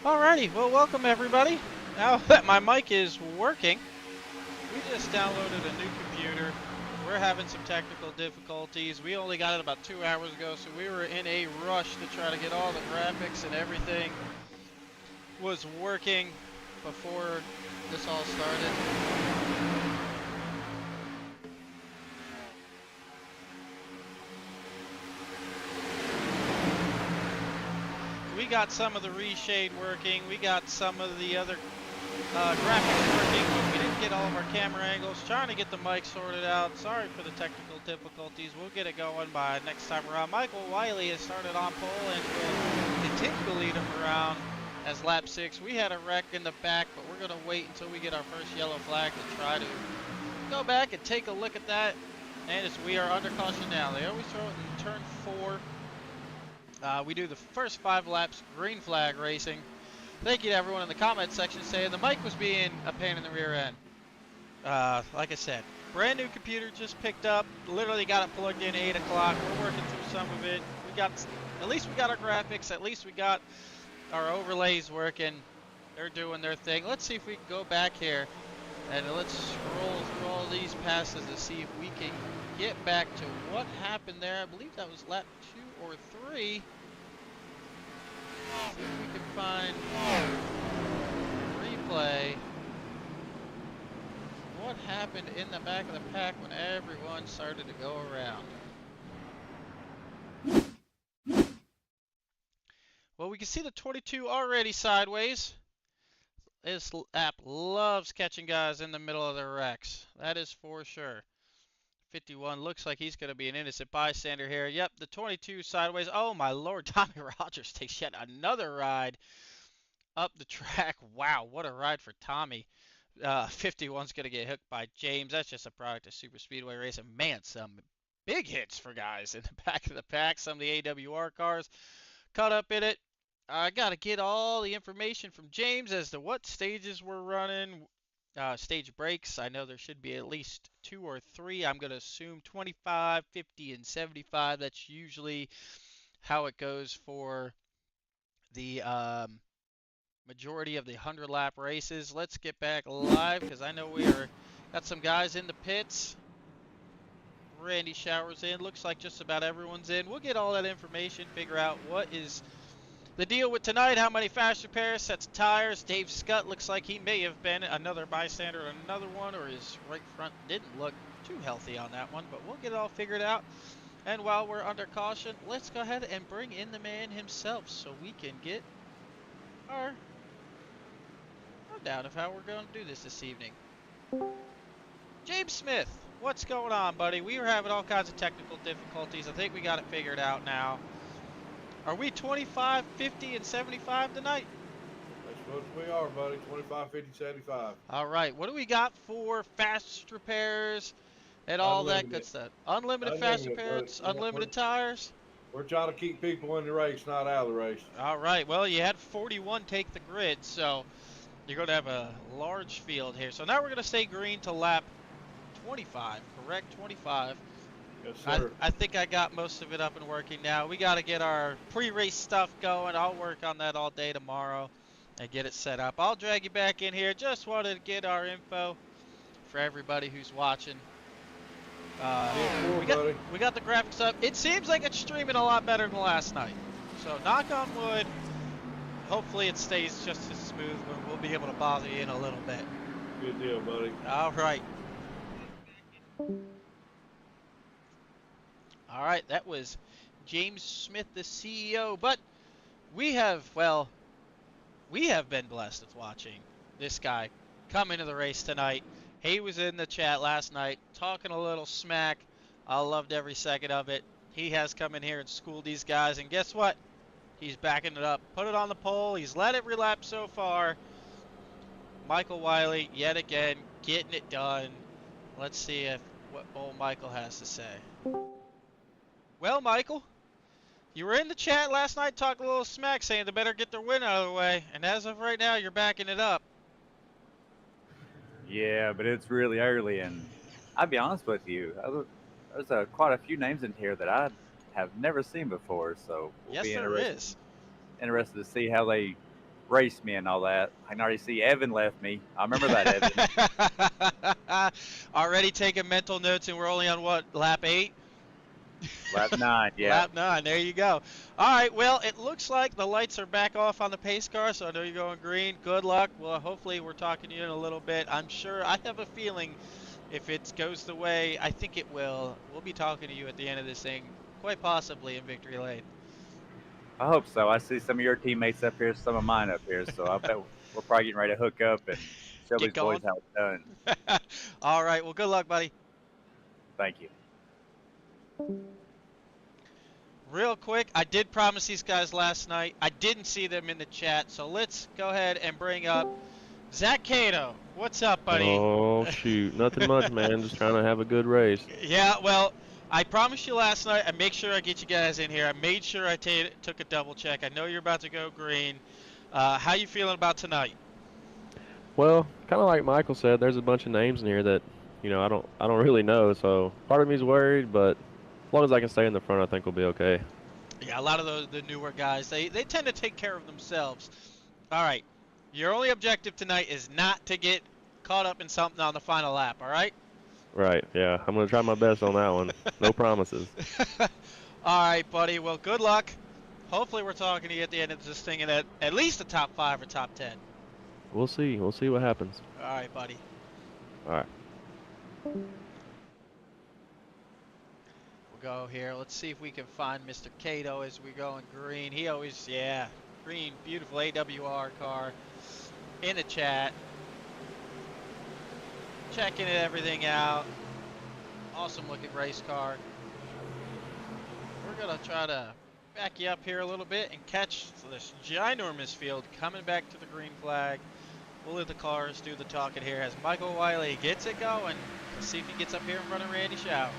Alrighty, well, welcome everybody. Now that my mic is working, we just downloaded a new computer. We're having some technical difficulties. We only got it about 2 hours ago, so we were in a rush to try to get all the graphics and everything was working before this all started. We got some of the reshade working, we got some of the other graphics working, but we didn't get all of our camera angles. Trying to get the mic sorted out. Sorry for the technical difficulties. We'll get it going by next time around. Michael Wiley has started on pole and will continue to lead him around as lap 6. We had a wreck in the back, but we're going to wait until we get our first yellow flag to try to go back and take a look at that. And we are under caution now. They always throw it in turn 4. We do the first 5 laps, green flag racing. Thank you to everyone in the comment section saying the mic was being a pain in the rear end. Like I said, Brand new computer just picked up. Literally got it plugged in 8 o'clock. We're working through some of it. At least we got our graphics. At least we got our overlays working. They're doing their thing. Let's see if we can go back here and let's scroll through all these passes to see if we can get back to what happened there. I believe that was lap 2 or 3. See if we can find replay. What happened in the back of the pack when everyone started to go around? Well, we can see the 22 already sideways. This app loves catching guys in the middle of their wrecks. That is for sure. 51 looks like he's going to be an innocent bystander here. Yep, the 22 sideways. Oh, my Lord. Tommy Rogers takes yet another ride up the track. Wow, what a ride for Tommy. 51's going to get hooked by James. That's just a product of super speedway racing. Man, some big hits for guys in the back of the pack. Some of the AWR cars caught up in it. I got to get all the information from James as to what stages we're running, stage breaks. I know there should be at least 2 or 3. I'm going to assume 25, 50, and 75. That's usually how it goes for the majority of the 100-lap races. Let's get back live because I know got some guys in the pits. Randy Showers in. Looks like just about everyone's in. We'll get all that information, figure out what is the deal with tonight, how many fast repairs, sets of tires. Dave Scott looks like he may have been another bystander on another one, or his right front didn't look too healthy on that one, but we'll get it all figured out. And while we're under caution, let's go ahead and bring in the man himself so we can get our rundown of how we're going to do this evening. James Smith, what's going on, buddy? We were having all kinds of technical difficulties. I think we got it figured out now. Are we 25, 50, and 75 tonight? That's what we are, buddy. 25, 50, 75. All right. What do we got for fast repairs and all that good stuff? Unlimited fast repairs, unlimited tires? We're trying to keep people in the race, not out of the race. All right. Well, you had 41 take the grid, so you're going to have a large field here. So now we're going to stay green to lap 25, correct? 25. Yes, sir. I think I got most of it up and working now. We got to get our pre-race stuff going. I'll work on that all day tomorrow and get it set up. I'll drag you back in here. Just wanted to get our info for everybody who's watching. We got the graphics up. It seems like it's streaming a lot better than last night. So knock on wood. Hopefully it stays just as smooth, but we'll be able to bother you in a little bit. Good deal, buddy. All right. All right, that was James Smith, the CEO. But we have been blessed with watching this guy come into the race tonight. He was in the chat last night talking a little smack. I loved every second of it. He has come in here and schooled these guys, and guess what? He's backing it up. Put it on the pole. He's let it relapse so far. Michael Wiley, yet again, getting it done. Let's see what old Michael has to say. Well, Michael, you were in the chat last night talking a little smack, saying they better get their win out of the way, and as of right now, you're backing it up. Yeah, but it's really early, and I'll be honest with you, there's quite a few names in here that I have never seen before, so we'll be interested to see how they race me and all that. I can already see Evan left me. I remember that, Evan. Already taking mental notes, and we're only on what, lap 8? Lap 9, yeah. Lap 9, there you go. All right, well, it looks like the lights are back off on the pace car, so I know you're going green. Good luck. Well, hopefully we're talking to you in a little bit. I'm sure, I have a feeling if it goes the way I think it will, we'll be talking to you at the end of this thing, quite possibly in victory lane. I hope so. I see some of your teammates up here, some of mine up here, so I bet we're probably getting ready to hook up and show these boys how it's done. All right, well, good luck, buddy. Thank you. Real quick, I did promise these guys last night. I didn't see them in the chat, so let's go ahead and bring up Zach Cato. What's up, buddy? Oh, shoot. Nothing much, man. Just trying to have a good race. Yeah, well, I promised you last night I'd make sure I get you guys in here. I made sure I took a double check. I know you're about to go green. How you feeling about tonight? Well, kind of like Michael said, there's a bunch of names in here that, you know, I don't really know. So part of me's worried, but as long as I can stay in the front, I think we'll be okay. Yeah, a lot of the newer guys, they tend to take care of themselves. All right, your only objective tonight is not to get caught up in something on the final lap, all right? Right. Yeah. I'm gonna try my best on that one. No promises. All right, buddy. Well, good luck. Hopefully we're talking to you at the end of this thing at least the top 5 or top 10. We'll see. We'll see what happens. All right, buddy. All right. We'll go here. Let's see if we can find Mr. Cato as we go in green. He always, yeah, green, beautiful AWR car in the chat. Checking everything out. Awesome looking race car. We're going to try to back you up here a little bit and catch this ginormous field coming back to the green flag. We'll let the cars do the talking here as Michael Wiley gets it going. Let's see if he gets up here in front of Randy Showers.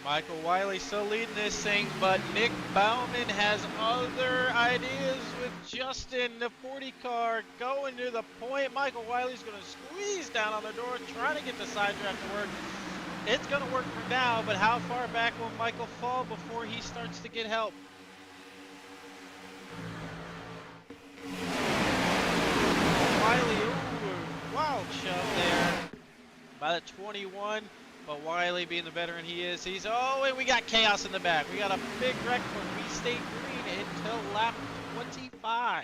Michael Wiley still leading this thing, but Nick Bauman has other ideas with Justin, the 40 car, going to the point. Michael Wiley's going to squeeze down on the door, trying to get the side draft to work. It's going to work for now, but how far back will Michael fall before he starts to get help? Wiley, ooh, wild shove there by the 21. But Wiley, being the veteran he is, and we got chaos in the back. We got a big wreck when we stayed green until lap 25.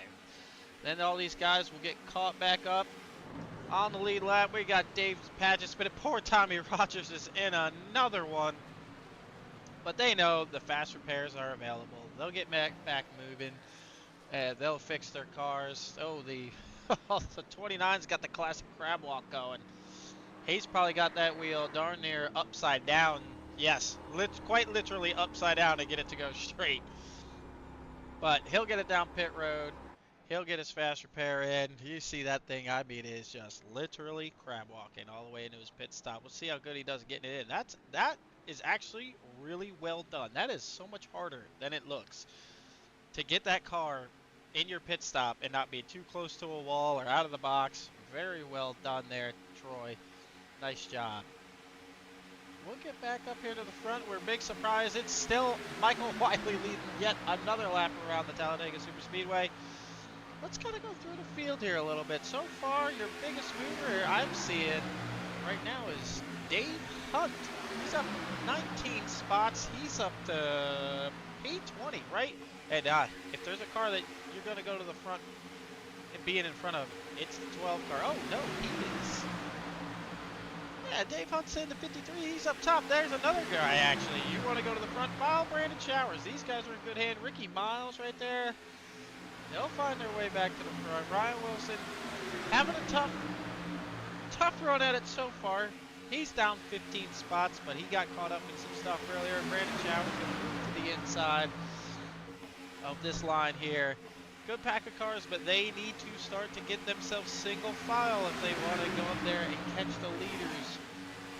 Then all these guys will get caught back up on the lead lap. We got Dave Padgett, but poor Tommy Rogers is in another one. But they know the fast repairs are available. They'll get back moving. They'll fix their cars. Oh, the 29's got the classic crab walk going. He's probably got that wheel darn near upside down. Yes, quite literally upside down to get it to go straight. But he'll get it down pit road. He'll get his fast repair in. You see that thing, I mean, it is just literally crab walking all the way into his pit stop. We'll see how good he does getting it in. That is actually really well done. That is so much harder than it looks to get that car in your pit stop and not be too close to a wall or out of the box. Very well done there, Troy. Nice job. We'll get back up here to the front. We're big surprise. It's still Michael Wiley leading yet another lap around the Talladega Superspeedway. Let's kind of go through the field here a little bit. So far, your biggest mover I'm seeing right now is Dave Hunt. He's up 19 spots. He's up to P20, right? And if there's a car that you're going to go to the front and being in front of, it's the 12 car. Oh, no, he is. Yeah, Dave Hunt's in the 53. He's up top. There's another guy, actually. You want to go to the front? File Brandon Showers. These guys are in good hand. Ricky Miles right there. They'll find their way back to the front. Ryan Wilson having a tough run at it so far. He's down 15 spots, but he got caught up in some stuff earlier. Brandon Showers going to move to the inside of this line here. Good pack of cars, but they need to start to get themselves single file if they want to go up there and catch the leaders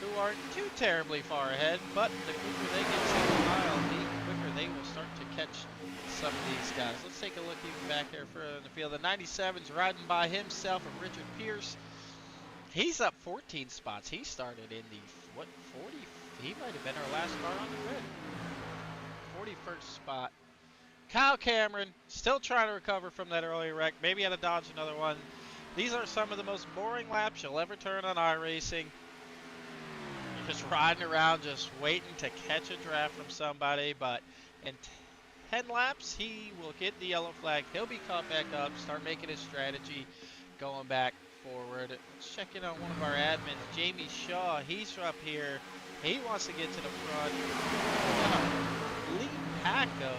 who aren't too terribly far ahead. But the quicker they get single file, the quicker they will start to catch some of these guys. Let's take a look even back there further in the field. The 97's riding by himself of Richard Pierce. He's up 14 spots. He started in the, 40? He might have been our last car on the grid. 41st spot. Kyle Cameron, still trying to recover from that earlier wreck. Maybe had to dodge another one. These are some of the most boring laps you'll ever turn on iRacing. just riding around, just waiting to catch a draft from somebody. But in 10 laps, he will get the yellow flag. He'll be caught back up, start making his strategy, going back forward. Let's check in on one of our admins, Jamie Shaw. He's up here. He wants to get to the front. Lead pack of,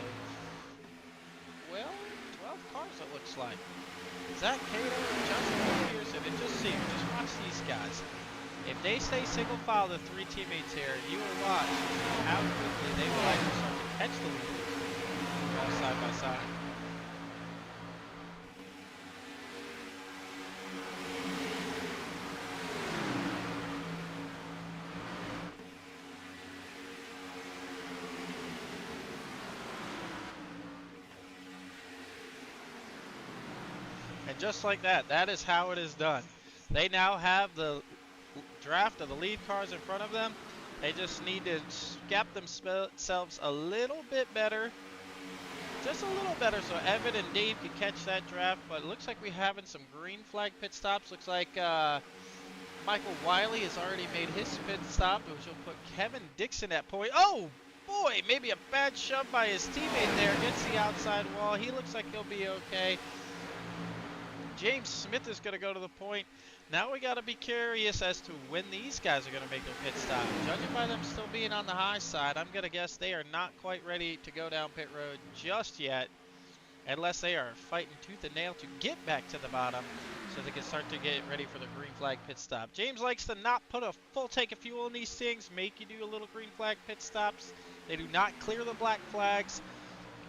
well, 12 cars it looks like. Zach Cato and Justin Pearson, and just watch these guys. If they stay single file, the three teammates here, you will watch how quickly they will actually start to catch the leaders. They're all side by side. And just like that, that is how it is done. They now have the draft of the lead cars in front of them. They just need to scap themselves a little bit better. Just a little better so Evan and Dave can catch that draft. But it looks like we're having some green flag pit stops. Looks like Michael Wiley has already made his pit stop, which will put Kevin Dixon at point. Oh boy, maybe a bad shove by his teammate there. Gets the outside wall. He looks like he'll be okay. James Smith is going to go to the point. Now we got to be curious as to when these guys are going to make their pit stop. Judging by them still being on the high side, I'm going to guess they are not quite ready to go down pit road just yet, unless they are fighting tooth and nail to get back to the bottom so they can start to get ready for the green flag pit stop. James likes to not put a full tank of fuel in these things, make you do a little green flag pit stops. They do not clear the black flags.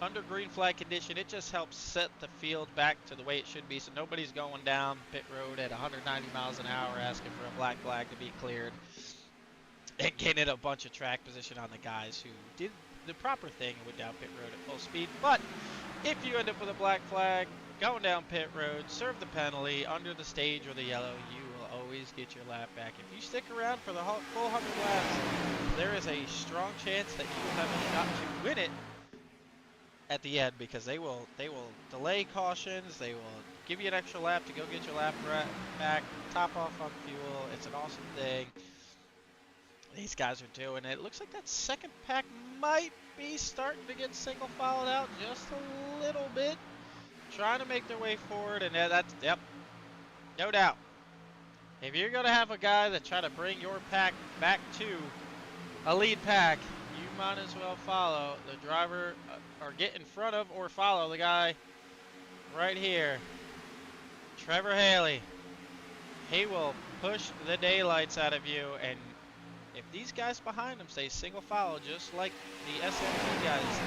Under green flag condition, it just helps set the field back to the way it should be, so nobody's going down pit road at 190 miles an hour asking for a black flag to be cleared and getting a bunch of track position on the guys who did the proper thing and went down pit road at full speed. But if you end up with a black flag, going down pit road, serve the penalty under the stage or the yellow, you will always get your lap back. If you stick around for the full 100 laps, there is a strong chance that you will have a shot to win it at the end, because they will delay cautions, they will give you an extra lap to go get your lap back, top off on fuel. It's an awesome thing these guys are doing. It looks like that second pack might be starting to get single filed out just a little bit, trying to make their way forward, and that's, yep, no doubt. If you're going to have a guy that try to bring your pack back to a lead pack, you might as well follow the driver, or get in front of or follow the guy right here, Trevor Haley. He will push the daylights out of you, and if these guys behind him stay single file just like the SMT guys,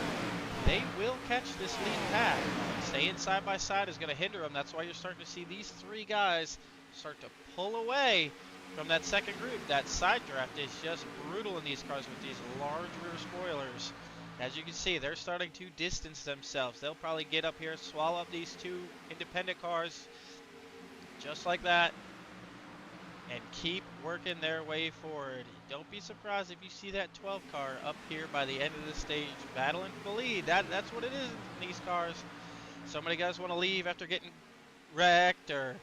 they will catch this lead pack. Staying side by side is going to hinder them. That's why you're starting to see these three guys start to pull away from that second group. That side draft is just brutal in these cars with these large rear spoilers. As you can see, they're starting to distance themselves. They'll probably get up here, swallow up these two independent cars, just like that, and keep working their way forward. Don't be surprised if you see that 12 car up here by the end of the stage battling for the lead. That's what it is in these cars. So many guys want to leave after getting wrecked or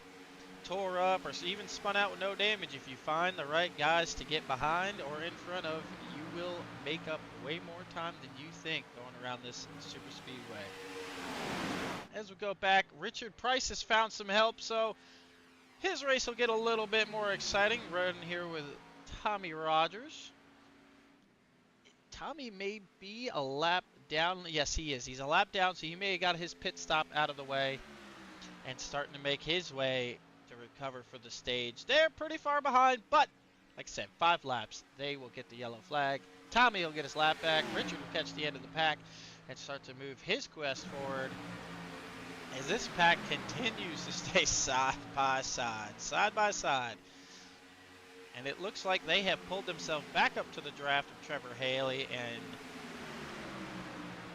tore up or even spun out with no damage. If you find the right guys to get behind or in front of, you will make up way more time than you think going around this super speedway. As we go back, Richard Price has found some help, so his race will get a little bit more exciting. Running here with Tommy Rogers. Tommy may be a lap down. Yes, he is. He's a lap down, so he may have got his pit stop out of the way and starting to make his way to recover for the stage. They're pretty far behind, but like I said, 5 laps, they will get the yellow flag. Tommy will get his lap back. Richard will catch the end of the pack and start to move his quest forward as this pack continues to stay side by side. And it looks like they have pulled themselves back up to the draft of Trevor Haley and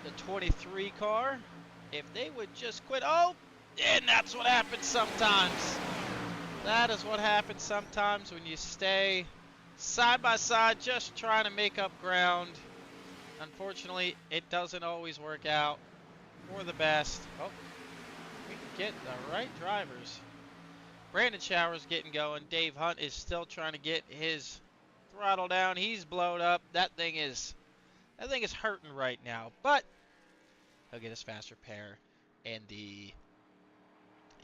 the 23 car. If they would just quit. Oh, and that's what happens sometimes. That is what happens sometimes when you stay side by side just trying to make up ground. Unfortunately, it doesn't always work out for the best. Oh, we can get the right drivers. Brandon Showers getting going. Dave Hunt is still trying to get his throttle down. He's blown up. That thing is hurting right now. But he'll get his fast repair, and the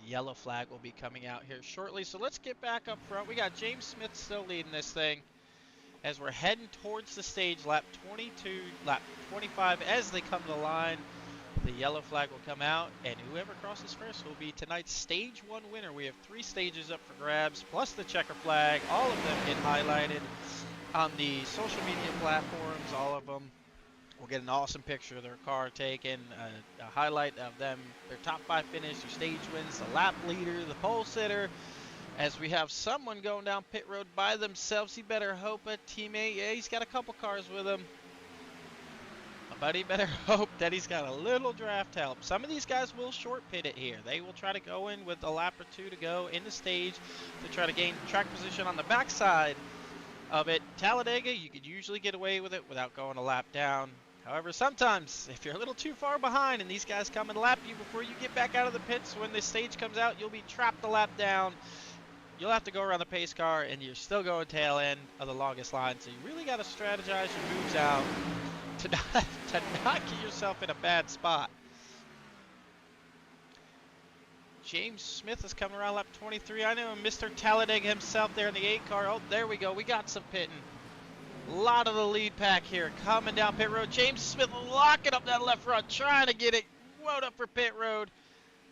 yellow flag will be coming out here shortly. So let's get back up front. We got James Smith still leading this thing as we're heading towards the stage. Lap 22, lap 25. As they come to the line, the yellow flag will come out, and whoever crosses first will be tonight's stage 1 winner. We have 3 stages up for grabs, plus the checker flag. All of them get highlighted on the social media platforms. All of them. We'll get an awesome picture of their car taken, a highlight of them, their top 5 finish, their stage wins, the lap leader, the pole sitter. As we have someone going down pit road by themselves, he better hope a teammate. Yeah, he's got a couple cars with him. But he better hope that he's got a little draft help. Some of these guys will short pit it here. They will try to go in with a lap or 2 to go in the stage to try to gain track position on the backside of it. Talladega, you could usually get away with it without going a lap down. However, sometimes if you're a little too far behind and these guys come and lap you before you get back out of the pits, when the stage comes out, you'll be trapped a lap down. You'll have to go around the pace car, and you're still going tail end of the longest line. So you really got to strategize your moves out to not get yourself in a bad spot. James Smith is coming around lap 23. I know Mr. Talladega himself there in the 8 car. Oh, there we go. We got some pitting. A lot of the lead pack here coming down pit road. James Smith locking up that left front, trying to get it wound up for pit road.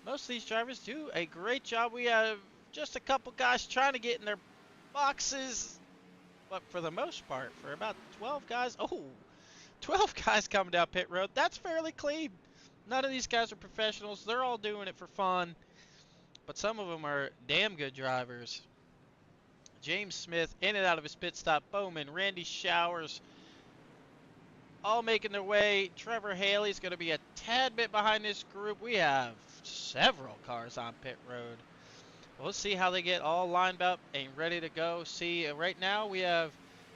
Most of these drivers do a great job. We have just a couple guys trying to get in their boxes. But for the most part, for about 12 guys, 12 guys coming down pit road. That's fairly clean. None of these guys are professionals. They're all doing it for fun. But some of them are damn good drivers. James Smith in and out of his pit stop. Bowman, Randy Showers, all making their way. Trevor Haley's going to be a tad bit behind this group. We have several cars on pit road. We'll see how they get all lined up and ready to go. See, right now we have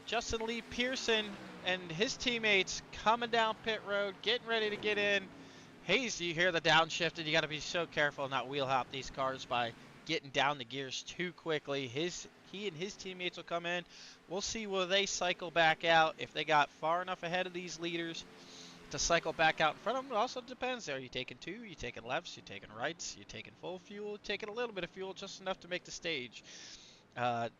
Justin Lee Pearson and his teammates coming down pit road, getting ready to get in. Hayes, you hear the downshift, and you got to be so careful not wheel hop these cars by getting down the gears too quickly. He and his teammates will come in. We'll see will they cycle back out if they got far enough ahead of these leaders to cycle back out in front of them. It also depends. Are you taking 2? You taking lefts? You taking rights? You taking full fuel? Taking a little bit of fuel, just enough to make the stage. How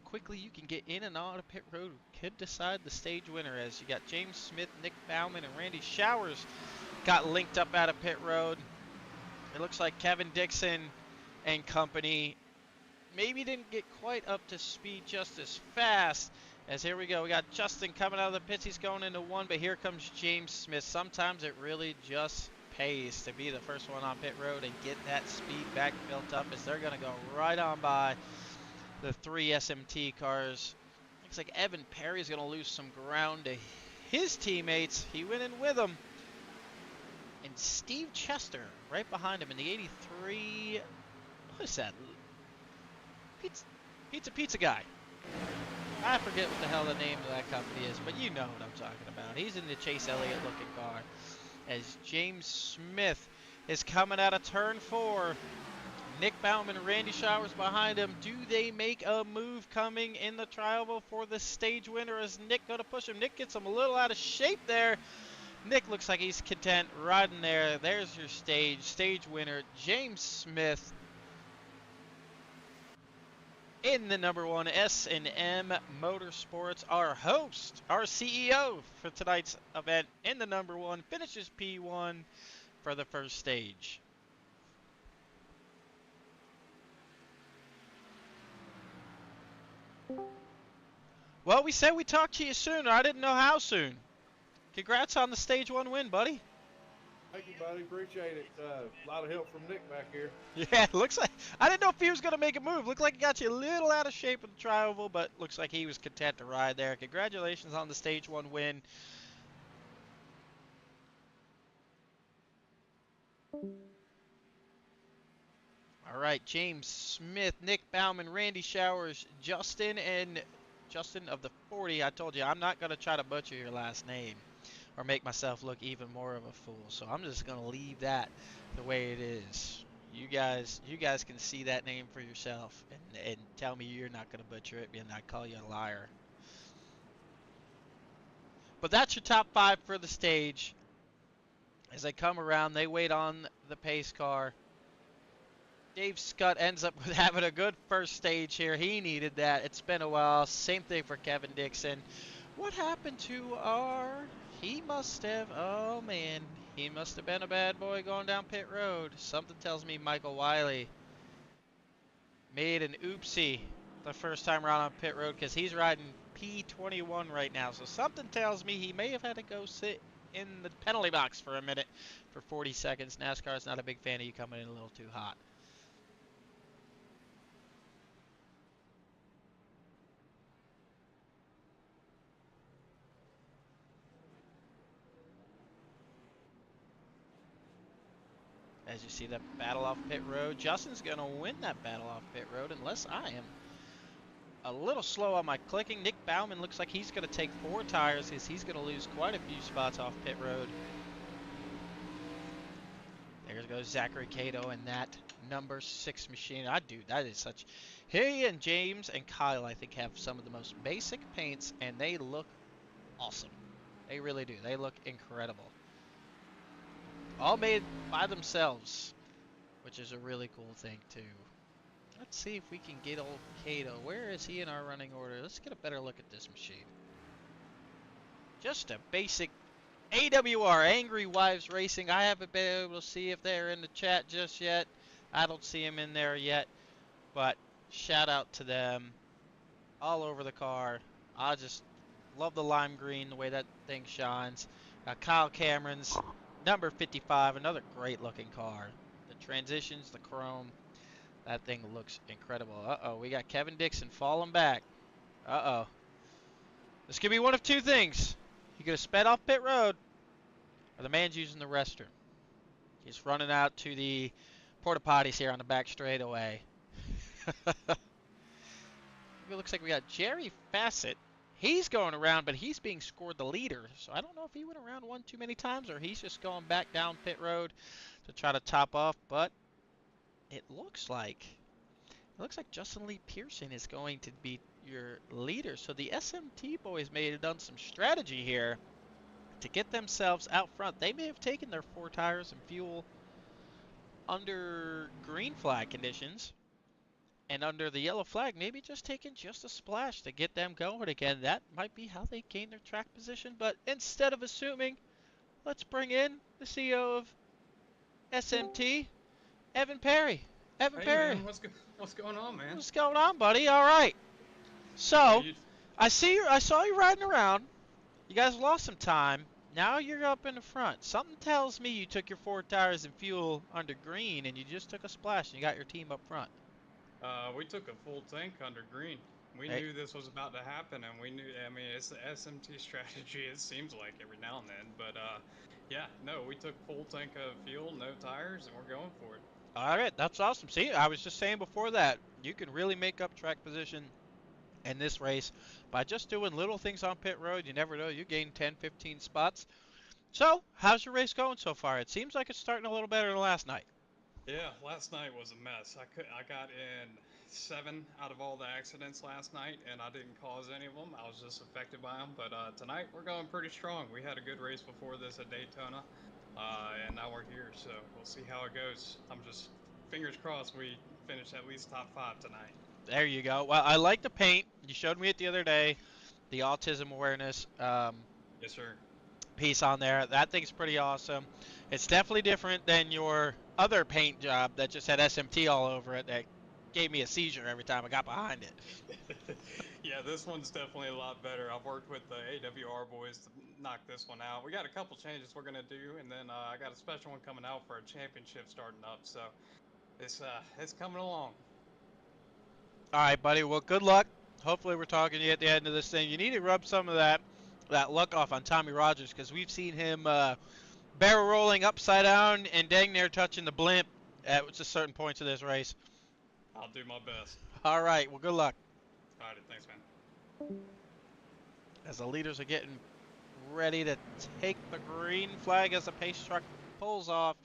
quickly you can get in and out of pit road could decide the stage winner, as you got James Smith, Nick Bauman, and Randy Showers got linked up out of pit road. It looks like Kevin Dixon and company maybe didn't get quite up to speed just as fast. As here we go, we got Justin coming out of the pits. He's going into 1, but here comes James Smith. Sometimes it really just pays to be the first one on pit road and get that speed back built up, as they're going to go right on by the 3 SMT cars. Looks like Evan Perry's going to lose some ground to his teammates. He went in with them. And Steve Chester right behind him in the 83. What is that? Pizza guy. I forget what the hell the name of that company is, but you know what I'm talking about. He's in the Chase Elliott looking car. As James Smith is coming out of turn 4. Nick Bauman and Randy Showers behind him. Do they make a move coming in the trial for the stage winner? Is Nick going to push him? Nick gets him a little out of shape there. Nick looks like he's content riding there. There's your stage winner, James Smith, in the number 1 S&M Motorsports. Our host, our CEO for tonight's event in the number 1, finishes P1 for the first stage. Well, we said we'd talk to you soon. I didn't know how soon. Congrats on the stage 1 win, buddy. Thank you, buddy. Appreciate it. A lot of help from Nick back here. Yeah, looks like I didn't know if he was going to make a move. Looked like he got you a little out of shape in the tri-oval, but looks like he was content to ride there. Congratulations on the stage 1 win. All right, James Smith, Nick Bauman, Randy Showers, Justin of the 40. I told you I'm not going to try to butcher your last name or make myself look even more of a fool. So I'm just going to leave that the way it is. You guys can see that name for yourself and tell me you're not going to butcher it and I call you a liar. But that's your top 5 for the stage. As they come around, they wait on the pace car. Dave Scott ends up with having a good first stage here. He needed that. It's been a while. Same thing for Kevin Dixon. What happened to our... He must have... Oh, man. He must have been a bad boy going down pit road. Something tells me Michael Wiley made an oopsie the first time around on pit road because he's riding P21 right now. So something tells me he may have had to go sit in the penalty box for a minute for 40 seconds. NASCAR's not a big fan of you coming in a little too hot. As you see that battle off pit road, Justin's going to win that battle off pit road unless I am a little slow on my clicking. Nick Bauman looks like he's going to take 4 tires because he's going to lose quite a few spots off pit road. There goes Zachary Cato and that number 6 machine. That is such... He and James and Kyle, I think, have some of the most basic paints, and they look awesome. They really do. They look incredible. All made by themselves, which is a really cool thing, too. Let's see if we can get old Cato. Where is he in our running order? Let's get a better look at this machine. Just a basic AWR, Angry Wives Racing. I haven't been able to see if they're in the chat just yet. I don't see them in there yet. But shout out to them. All over the car. I just love the lime green, the way that thing shines. Kyle Cameron's number 55, another great looking car. The transitions, the chrome. That thing looks incredible. Uh-oh, we got Kevin Dixon falling back. Uh-oh. This could be one of 2 things. He could have sped off pit road, or the man's using the restroom. He's running out to the porta potties here on the back straightaway. It looks like we got Jerry Fassett. He's going around, but he's being scored the leader. So I don't know if he went around one too many times, or he's just going back down pit road to try to top off, but it looks like Justin Lee Pearson is going to be your leader. So the SMT boys may have done some strategy here to get themselves out front. They may have taken their 4 tires and fuel under green flag conditions, and under the yellow flag, maybe just taking just a splash to get them going again. That might be how they gain their track position. But instead of assuming, let's bring in the CEO of SMT, Evan Perry. Evan Perry. Man, what's going on, man? What's going on, buddy? All right. So, I saw you riding around. You guys lost some time. Now you're up in the front. Something tells me you took your 4 tires and fuel under green, and you just took a splash and you got your team up front. We took a full tank under green. We knew this was about to happen, and we knew. I mean, it's the SMT strategy. It seems like every now and then, but yeah, no, we took full tank of fuel, no tires, and we're going for it. All right, that's awesome. See, I was just saying before that, you can really make up track position in this race by just doing little things on pit road. You never know, you gain 10, 15 spots. So, how's your race going so far? It seems like it's starting a little better than last night. Yeah, last night was a mess. I got in 7 out of all the accidents last night, and I didn't cause any of them. I was just affected by them. But tonight we're going pretty strong. We had a good race before this at Daytona, and now we're here. So we'll see how it goes. I'm just fingers crossed we finish at least top 5 tonight. There you go. Well, I like the paint. You showed me it the other day. The autism awareness. Yes, sir. Piece on there. That thing's pretty awesome. It's definitely different than your other paint job that just had SMT all over it that gave me a seizure every time I got behind it. Yeah, this one's definitely a lot better. I've worked with the AWR boys to knock this one out. We got a couple changes we're going to do, and then I got a special one coming out for a championship starting up, so it's coming along. All right, buddy. Well, good luck. Hopefully we're talking to you at the end of this thing. You need to rub some of that luck off on Tommy Rogers, because we've seen him barrel rolling upside down and dang near touching the blimp at just certain points of this race. I'll do my best. All right. Well, good luck. All right. Thanks, man. As the leaders are getting ready to take the green flag as the pace truck pulls off.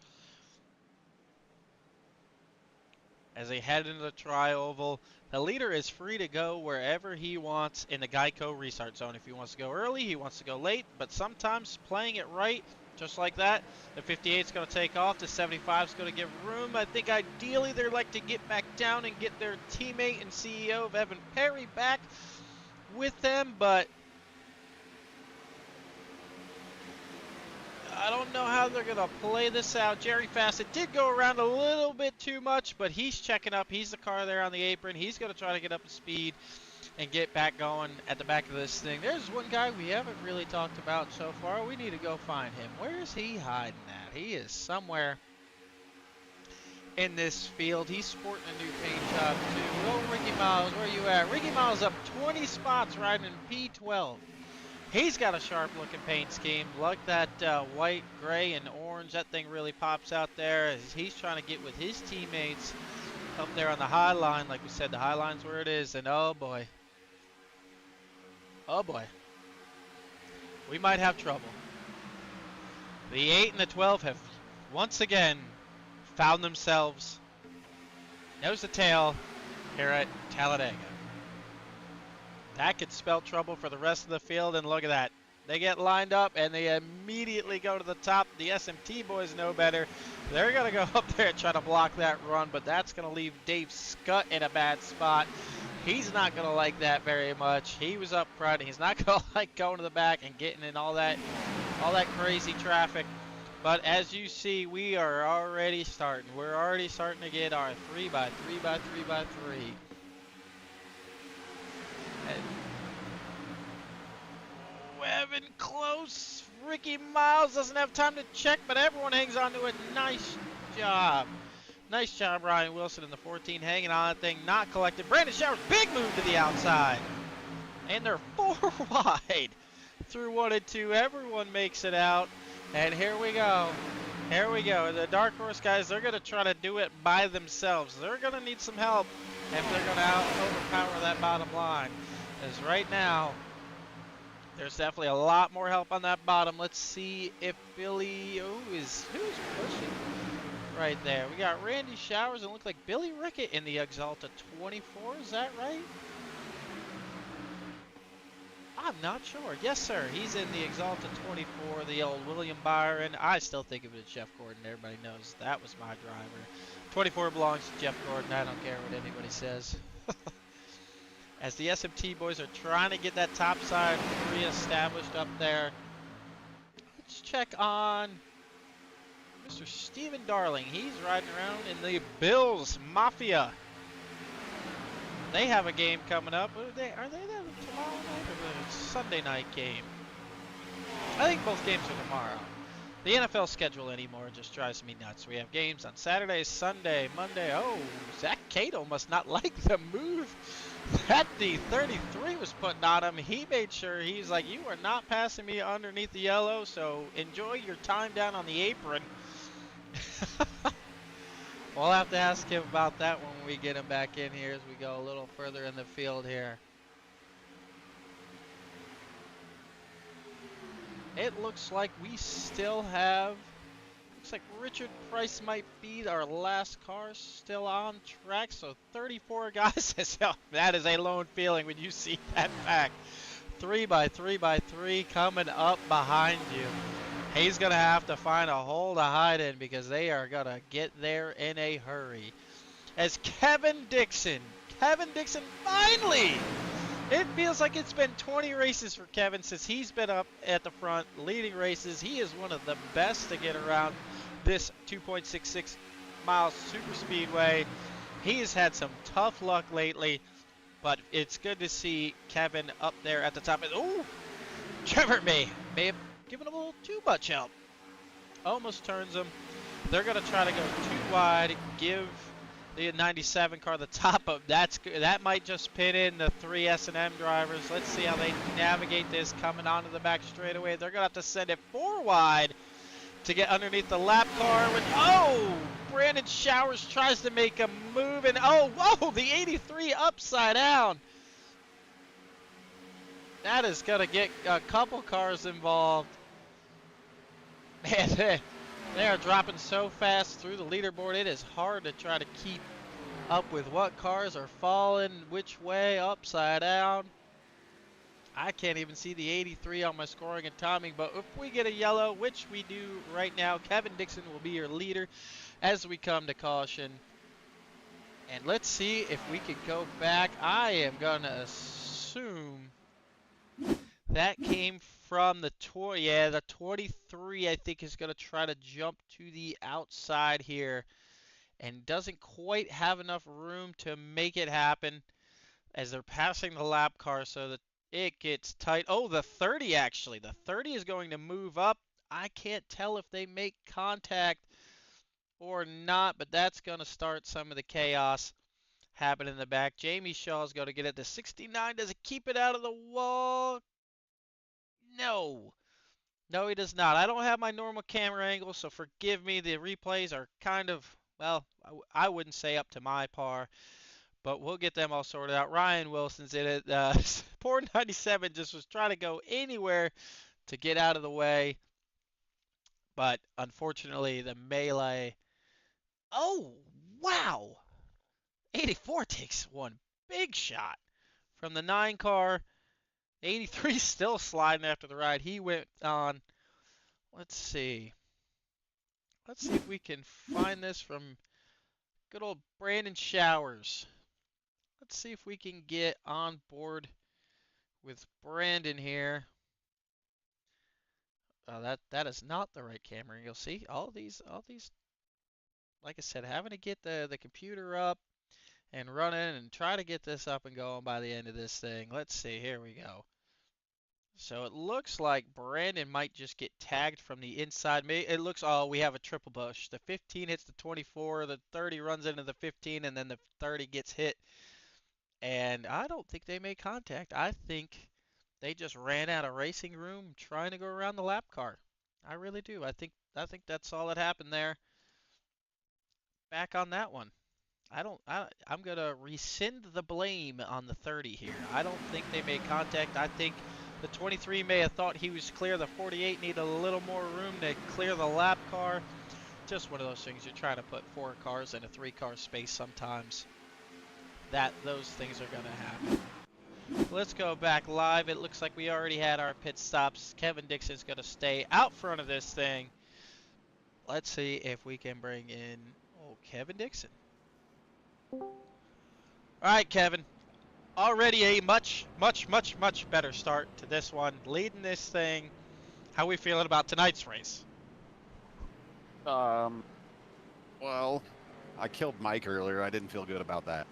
as they head into the tri-oval. The leader is free to go wherever he wants in the Geico restart zone. If he wants to go early, he wants to go late, but sometimes playing it right, just like that, the 58 is going to take off, the 75 is going to give room. I think ideally they'd like to get back down and get their teammate and CEO of Evan Perry back with them, but I don't know how they're going to play this out. Jerry Fassett did go around a little bit too much, but he's checking up. He's the car there on the apron. He's going to try to get up to speed and get back going at the back of this thing. There's one guy we haven't really talked about so far. We need to go find him. Where is he hiding at? He is somewhere in this field. He's sporting a new paint job too. Oh, Ricky Miles, where you at? Ricky Miles up 20 spots riding in P12. He's got a sharp-looking paint scheme. Like that white, gray, and orange. That thing really pops out there as he's trying to get with his teammates up there on the high line. Like we said, the high line's where it is. And oh boy. Oh boy. We might have trouble. The 8 and the 12 have once again found themselves nose to tail here at Talladega. That could spell trouble for the rest of the field, and look at that. They get lined up, and they immediately go to the top. The SMT boys know better. They're going to go up there and try to block that run, but that's going to leave Dave Scott in a bad spot. He's not going to like that very much. He was up front. He's not going to like going to the back and getting in all that crazy traffic. But as you see, we are already starting. We're already starting to get our 3x3x3x3. Evan close. Ricky Miles doesn't have time to check, but everyone hangs on to it. Nice job. Nice job, Ryan Wilson in the 14, hanging on that thing, not collected. Brandon Showers, big move to the outside. And they're 4 wide through 1 and 2. Everyone makes it out. And here we go. Here we go. The Dark Horse guys, they're going to try to do it by themselves. They're going to need some help if they're going to overpower that bottom line. Because right now, there's definitely a lot more help on that bottom. Let's see if Billy, who's pushing right there. We got Randy Showers and it looks like Billy Rickett in the Exalta 24. Is that right? I'm not sure. Yes, sir. He's in the Exalta 24, the old William Byron. I still think of it as Jeff Gordon. Everybody knows that was my driver. 24 belongs to Jeff Gordon. I don't care what anybody says. As the SMT boys are trying to get that top side re-established up there. Let's check on Mr. Steven Darling. He's riding around in the Bills Mafia. They have a game coming up. Are they there tomorrow night or the Sunday night game? I think both games are tomorrow. The NFL schedule anymore just drives me nuts. We have games on Saturday, Sunday, Monday. Oh, Zach Cato must not like the move that the 33 was putting on him. He made sure, he's like, you are not passing me underneath the yellow, so enjoy your time down on the apron. We'll have to ask him about that when we get him back in here as we go a little further in the field here. It looks like we still have, looks like Richard Price might be our last car still on track. So 34 guys, that is a lone feeling when you see that fact. 3x3x3 coming up behind you. He's going to have to find a hole to hide in because they are going to get there in a hurry. As Kevin Dixon finally, it feels like it's been 20 races for Kevin since he's been up at the front leading races. He is one of the best to get around this 2.66 mile super speedway. He has had some tough luck lately, but it's good to see Kevin up there at the top. Oh, Trevor may have given him a little too much help. Almost turns him. They're going to try to go too wide, give the 97 car the top of. That might just pin in the 3 S&M drivers. Let's see how they navigate this coming onto the back straightaway. They're going to have to send it 4 wide to get underneath the lap car. Brandon Showers tries to make a move, and whoa, the 83 upside down. That is going to get a couple cars involved. Man, they are dropping so fast through the leaderboard. It is hard to try to keep up with what cars are falling, which way, upside down. I can't even see the 83 on my scoring and timing, but if we get a yellow, which we do right now, Kevin Dixon will be your leader as we come to caution. And let's see if we can go back. I am going to assume that came from the the 23, I think, is going to try to jump to the outside here and doesn't quite have enough room to make it happen as they're passing the lap car so that it gets tight. Oh, the 30 actually. The 30 is going to move up. I can't tell if they make contact or not, but that's going to start some of the chaos happening in the back. Jamie Shaw's going to get it to 69. Does it keep it out of the wall? No. No, he does not. I don't have my normal camera angle, so forgive me. The replays are kind of, well, I wouldn't say up to my par, but we'll get them all sorted out. Ryan Wilson's in it. Poor 97 just was trying to go anywhere to get out of the way, but unfortunately the melee. Oh, wow. 84 takes one big shot from the 9 car. 83 still sliding after the ride. He went on. Let's see. Let's see if we can find this from good old Brandon Showers. Let's see if we can get on board with Brandon here. That is not the right camera. You'll see all these, like I said, having to get the computer up and running and try to get this up and going by the end of this thing. Let's see. Here we go. So it looks like Brandon might just get tagged from the inside. It looks, oh, we have a triple bush. The 15 hits the 24, the 30 runs into the 15, and then the 30 gets hit. And I don't think they made contact. I think they just ran out of racing room trying to go around the lap car. I really do. I think that's all that happened there. Back on that one. I'm going to rescind the blame on the 30 here. I don't think they made contact. I think the 23 may have thought he was clear. The 48 needed a little more room to clear the lap car. Just one of those things. You're trying to put 4 cars in a 3-car space sometimes. Those things are going to happen. Let's go back live. It looks like we already had our pit stops. Kevin Dixon's going to stay out front of this thing. Let's see if we can bring in Kevin Dixon. All right, Kevin. Already a much better start to this one. Leading this thing. How are we feeling about tonight's race? Well, I killed Mike earlier. I didn't feel good about that.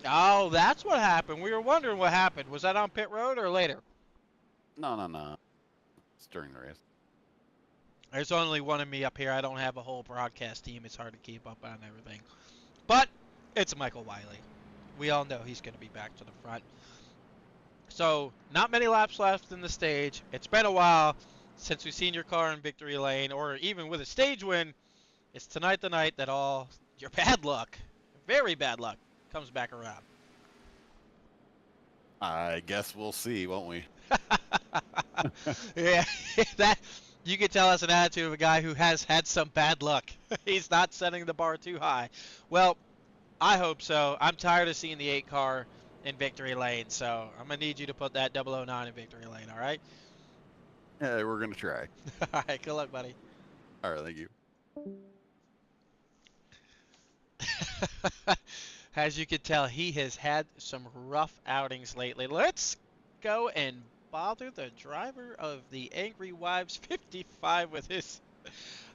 Oh, that's what happened. We were wondering what happened. Was that on pit road or later? No. It's during the race. There's only one of me up here. I don't have a whole broadcast team. It's hard to keep up on everything. But it's Michael Wiley. We all know he's going to be back to the front. So, not many laps left in the stage. It's been a while since we've seen your car in victory lane, or even with a stage win. It's tonight the night that all your bad luck, very bad luck, comes back around. I guess we'll see, won't we? Yeah, that you can tell that's an attitude of a guy who has had some bad luck. He's not setting the bar too high. Well, I hope so. I'm tired of seeing the 8 car in victory lane, so I'm going to need you to put that 009 in victory lane, all right? Yeah, we're going to try. All right, good luck, buddy. All right, thank you. As you can tell, he has had some rough outings lately. Let's go and bother the driver of the Angry Wives 55 with his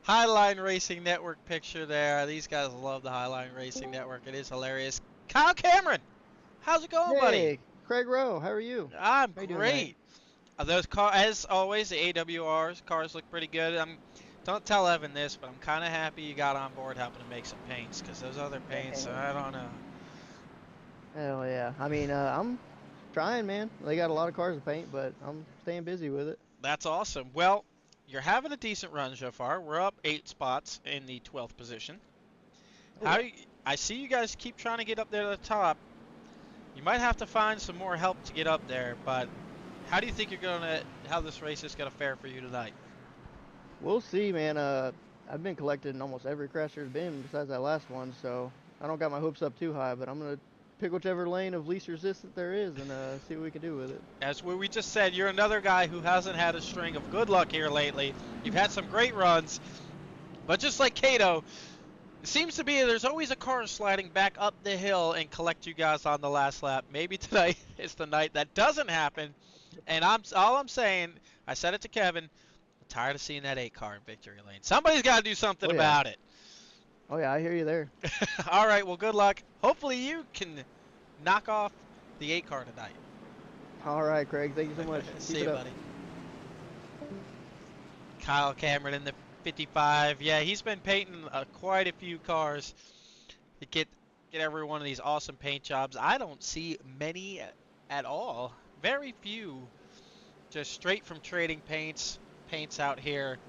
Highline Racing Network picture there. These guys love the Highline Racing Network. It is hilarious. Kyle Cameron, how's it going, buddy? Hey, Craig Rowe, how are you? I'm How you doing, great. Those cars, as always, the AWRs cars look pretty good. Don't tell Evan this, but I'm kind of happy you got on board helping to make some paints, because those other paints, I don't know. Hell yeah. I mean, I'm trying, man. They got a lot of cars to paint, but I'm staying busy with it. That's awesome. Well, you're having a decent run so far. We're up 8 spots in the 12th position. I see you guys keep trying to get up there to the top. You might have to find some more help to get up there, but how do you think how this race is gonna fare for you tonight? We'll see, man. I've been collecting almost every crash there's been besides that last one, so I don't got my hopes up too high, but I'm gonna pick whichever lane of least resistance there is and see what we can do with it. As we just said, you're another guy who hasn't had a string of good luck here lately. You've had some great runs, but just like Kato, it seems to be there's always a car sliding back up the hill and collect you guys on the last lap. Maybe tonight is the night that doesn't happen. And all I'm saying, I said it to Kevin, I'm tired of seeing that 8 car in victory lane. Somebody's got to do something about it. Oh yeah, I hear you there. All right, well, good luck. Hopefully you can knock off the 8 car tonight. All right, Craig. Thank you so much. See you, buddy. Kyle Cameron in the 55. Yeah, he's been painting quite a few cars to get every one of these awesome paint jobs. I don't see many at all. Very few. Just straight from trading paints out here,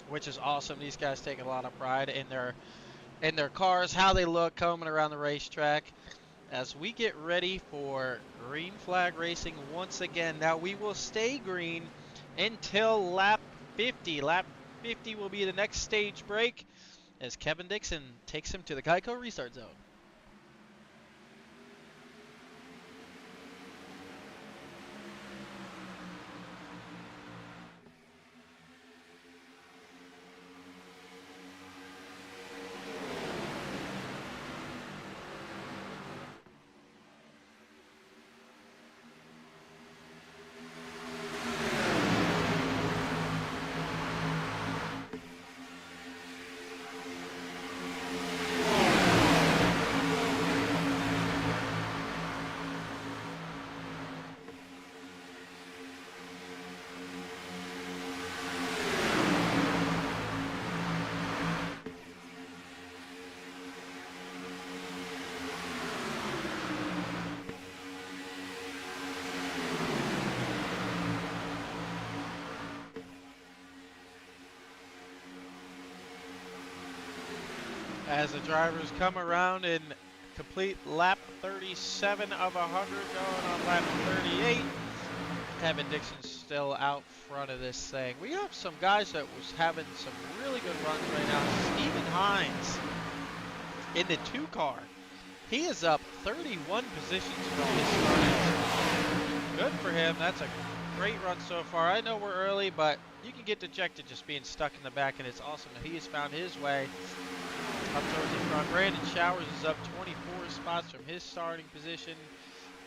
which is awesome. These guys take a lot of pride in their cars, how they look coming around the racetrack. As we get ready for green flag racing once again. Now we will stay green until lap 50. Lap 50 will be the next stage break as Kevin Dixon takes him to the Geico restart zone. As the drivers come around in complete lap 37 of 100, going on lap 38. Kevin Dixon's still out front of this thing. We have some guys that was having some really good runs right now. Steven Hines in the 2 car. He is up 31 positions from his start. Good for him. That's a great run so far. I know we're early, but you can get dejected just being stuck in the back, and it's awesome that he has found his way up towards the front. Brandon Showers is up 24 spots from his starting position.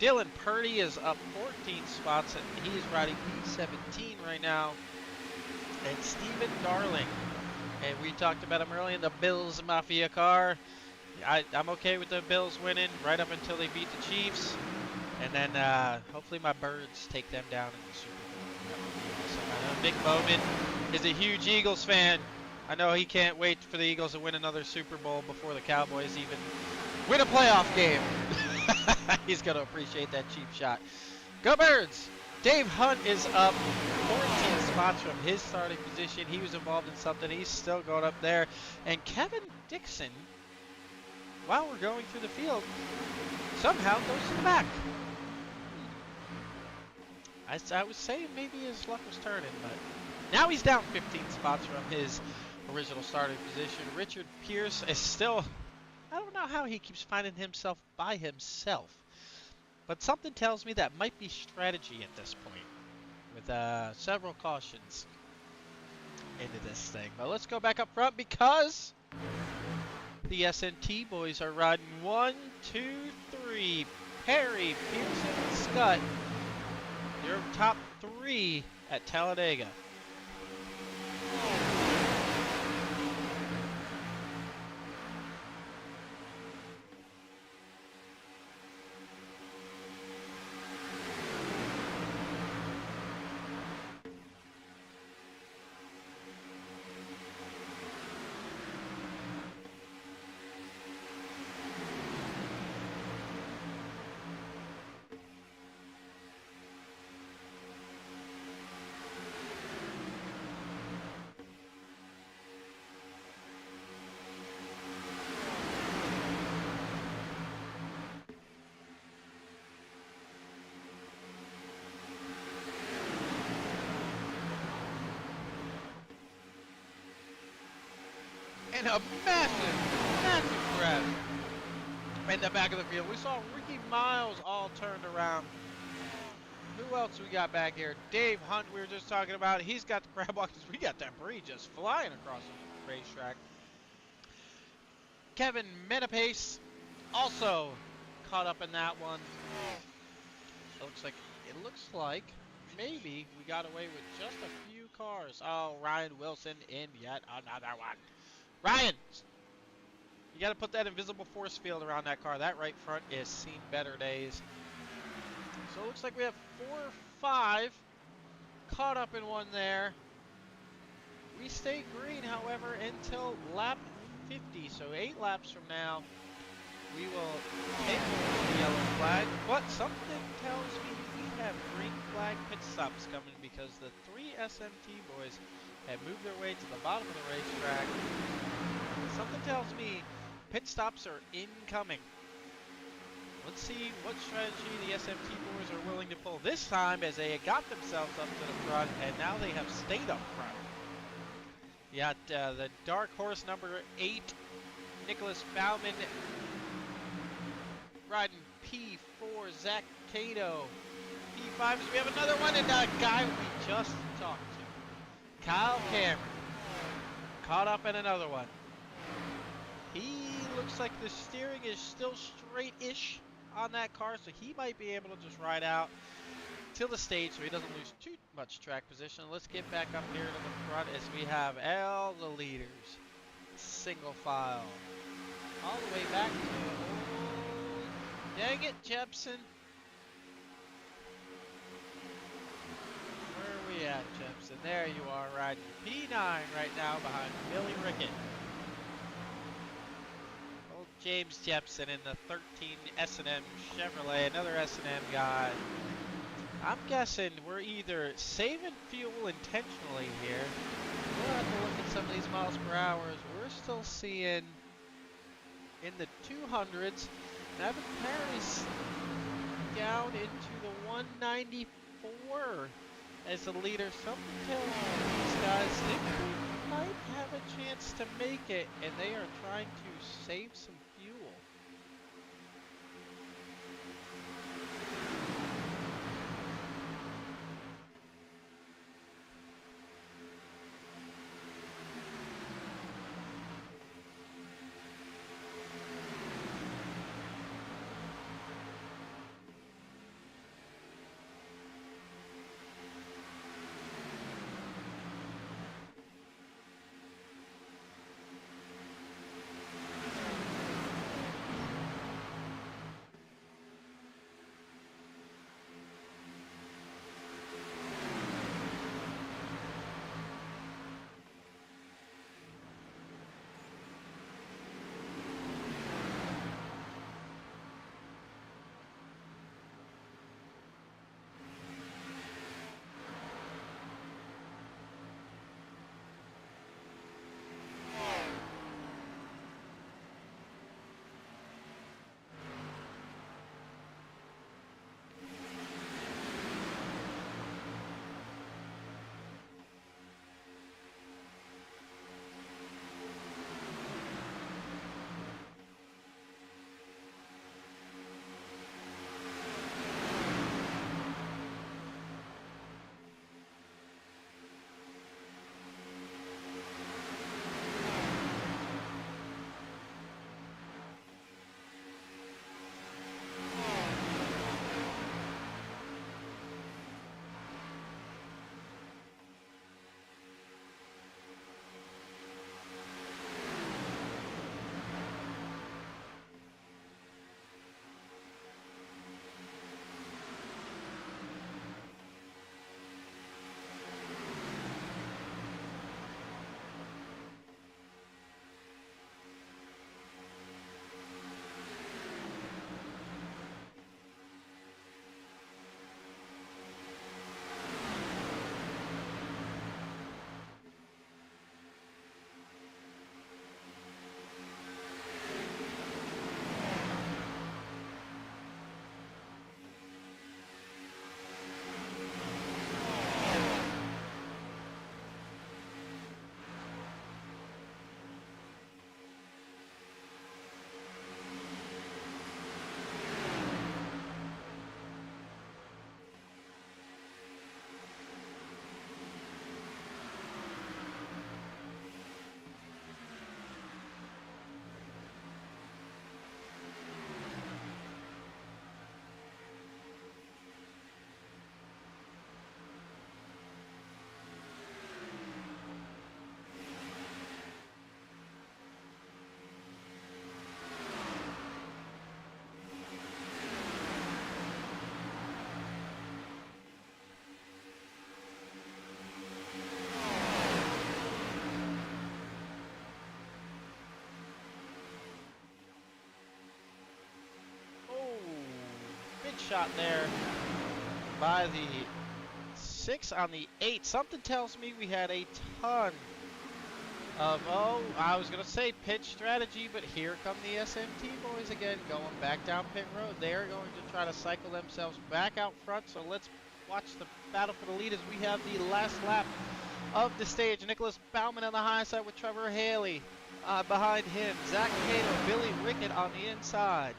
Dylan Purdy is up 14 spots, and he is riding P17 right now. And Steven Darling, and we talked about him earlier in the Bills Mafia car. I'm okay with the Bills winning right up until they beat the Chiefs. And then hopefully my Birds take them down in the Super Bowl. That would be awesome. I know Nick Bowman is a huge Eagles fan. I know he can't wait for the Eagles to win another Super Bowl before the Cowboys even win a playoff game. He's going to appreciate that cheap shot. Go Birds! Dave Hunt is up 14 spots from his starting position. He was involved in something. He's still going up there. And Kevin Dixon, while we're going through the field, somehow goes to the back. I was saying maybe his luck was turning, but now he's down 15 spots from his original starting position. Richard Pierce is still, I don't know how he keeps finding himself by himself, but something tells me that might be strategy at this point with several cautions into this thing. But let's go back up front because the SNT boys are riding 1, 2, 3. Perry, Pearson, and Scott, your top 3 at Talladega. And a massive, massive crash in the back of the field. We saw Ricky Miles all turned around. Who else we got back here? Dave Hunt, we were just talking about. He's got the crab walkers. We got debris just flying across the racetrack. Kevin Menapace also caught up in that one. It looks like maybe we got away with just a few cars. Oh, Ryan Wilson in yet another one. Ryan, you got to put that invisible force field around that car. That right front is seen better days. So it looks like we have 4 or 5 caught up in one there. We stay green, however, until lap 50. So 8 laps from now, we will take the yellow flag. But something tells me we have green flag pit stops coming because the 3 SMT boys have moved their way to the bottom of the racetrack. Something tells me pit stops are incoming. Let's see what strategy the SMT boys are willing to pull this time, as they got themselves up to the front and now they have stayed up front. You got the dark horse number 8, Nicholas Bauman, riding P4, Zach Cato. P5, we have another one, and a guy we just talked to, Kyle Cameron, caught up in another one. He looks like the steering is still straight-ish on that car, so he might be able to just ride out till the stage so he doesn't lose too much track position. Let's get back up here to the front as we have all the leaders. Single file. All the way back to, oh, dang it, Jepson. Where are we at, Jepson? There you are, riding P9 right now behind Billy Rickett. James Jepson in the 13 S&M Chevrolet, another S&M guy. I'm guessing we're either saving fuel intentionally here. We'll have to look at some of these miles per hour. We're still seeing in the 200s. Evan Paris down into the 194 as the leader. Something tells me these guys think they might have a chance to make it, and they are trying to save some fuel. shot there by the 6 on the 8. Something tells me we had a ton of, I was going to say pitch strategy, but here come the SMT boys again, going back down pit road. They're going to try to cycle themselves back out front, so let's watch the battle for the lead as we have the last lap of the stage. Nicholas Bauman on the high side with Trevor Haley behind him. Zach Cato, Billy Rickett on the inside.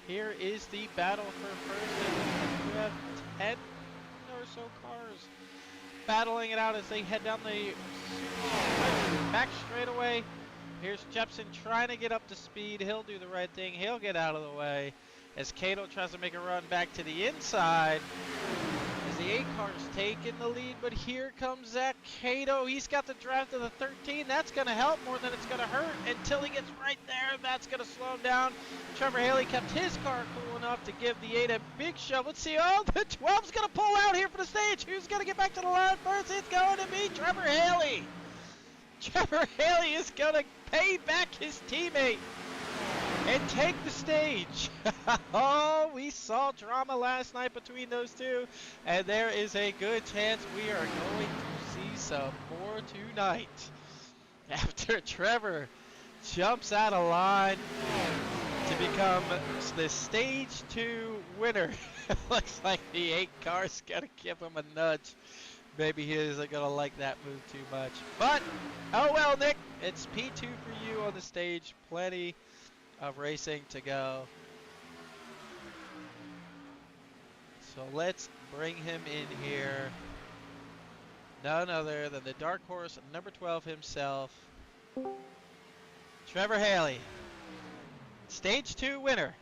Here is the battle for first. We have 10 or so cars battling it out as they head down the back straightaway. Here's Jepson trying to get up to speed. He'll do the right thing. He'll get out of the way as Cato tries to make a run back to the inside. As the 8 car's taking the lead, but here comes Zach Cato. He's got the drive to the 13. That's going to help more than it's going to hurt until he gets right there. That's going to slow him down. Trevor Haley kept his car cool enough to give the 8 a big shove. Let's see. Oh, the 12's going to pull out here for the stage. Who's going to get back to the line first? It's going to be Trevor Haley. Trevor Haley is going to pay back his teammate and take the stage. Oh, we saw drama last night between those two, and there is a good chance we are going to see some more tonight. After Trevor jumps out of line to become the stage 2 winner. Looks like the 8 car's gonna give him a nudge. Maybe he isn't gonna like that move too much. But, oh well, Nick, it's P2 for you on the stage. Plenty of racing to go. So let's bring him in here. None other than the dark horse, number 12 himself, Trevor Haley. Stage 2 winner.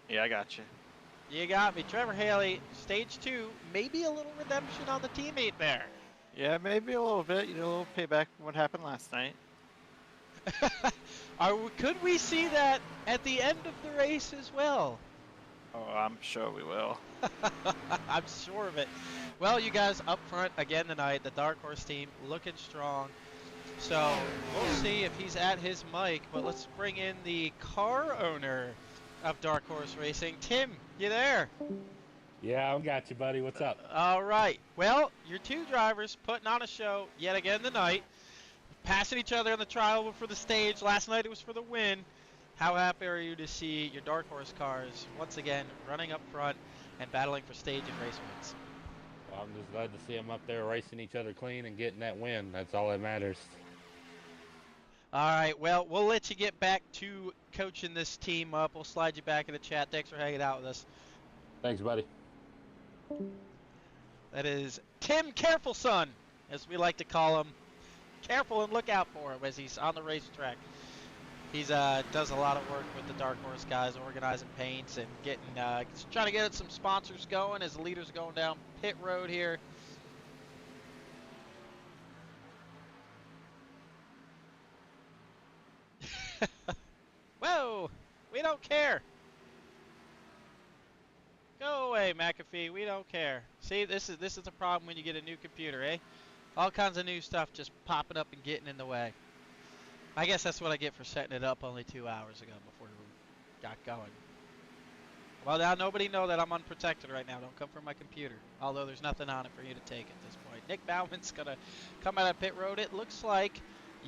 Yeah, I got you. You got me. Trevor Haley, stage 2. Maybe a little redemption on the teammate there. Yeah, maybe a little bit. You know, a little payback from what happened last night. Could we see that at the end of the race as well? Oh, I'm sure we will. I'm sure of it. Well, you guys up front again tonight, the Dark Horse team looking strong. So we'll see if he's at his mic, but let's bring in the car owner of Dark Horse Racing. Tim, you there? Yeah, I got you, buddy. What's up? All right. Well, your 2 drivers putting on a show yet again tonight. Passing each other on the trial for the stage. Last night it was for the win. How happy are you to see your Dark Horse cars once again running up front and battling for stage and race wins? Well, I'm just glad to see them up there racing each other clean and getting that win. That's all that matters. All right, well, we'll let you get back to coaching this team up. We'll slide you back in the chat. Thanks for hanging out with us. Thanks, buddy. That is Tim Carefulson, as we like to call him. Careful and look out for him as he's on the racetrack. He's does a lot of work with the Dark Horse guys, organizing paints and getting trying to get some sponsors going as the leaders are going down pit road here. Whoa, we don't care. Go away, McAfee. We don't care. See, this is a problem when you get a new computer, eh? All kinds of new stuff just popping up and getting in the way. I guess that's what I get for setting it up only 2 hours ago before we got going. Well, now nobody know that I'm unprotected right now. Don't come from my computer. Although there's nothing on it for you to take at this point. Nick Bauman's going to come out of pit road. It looks like,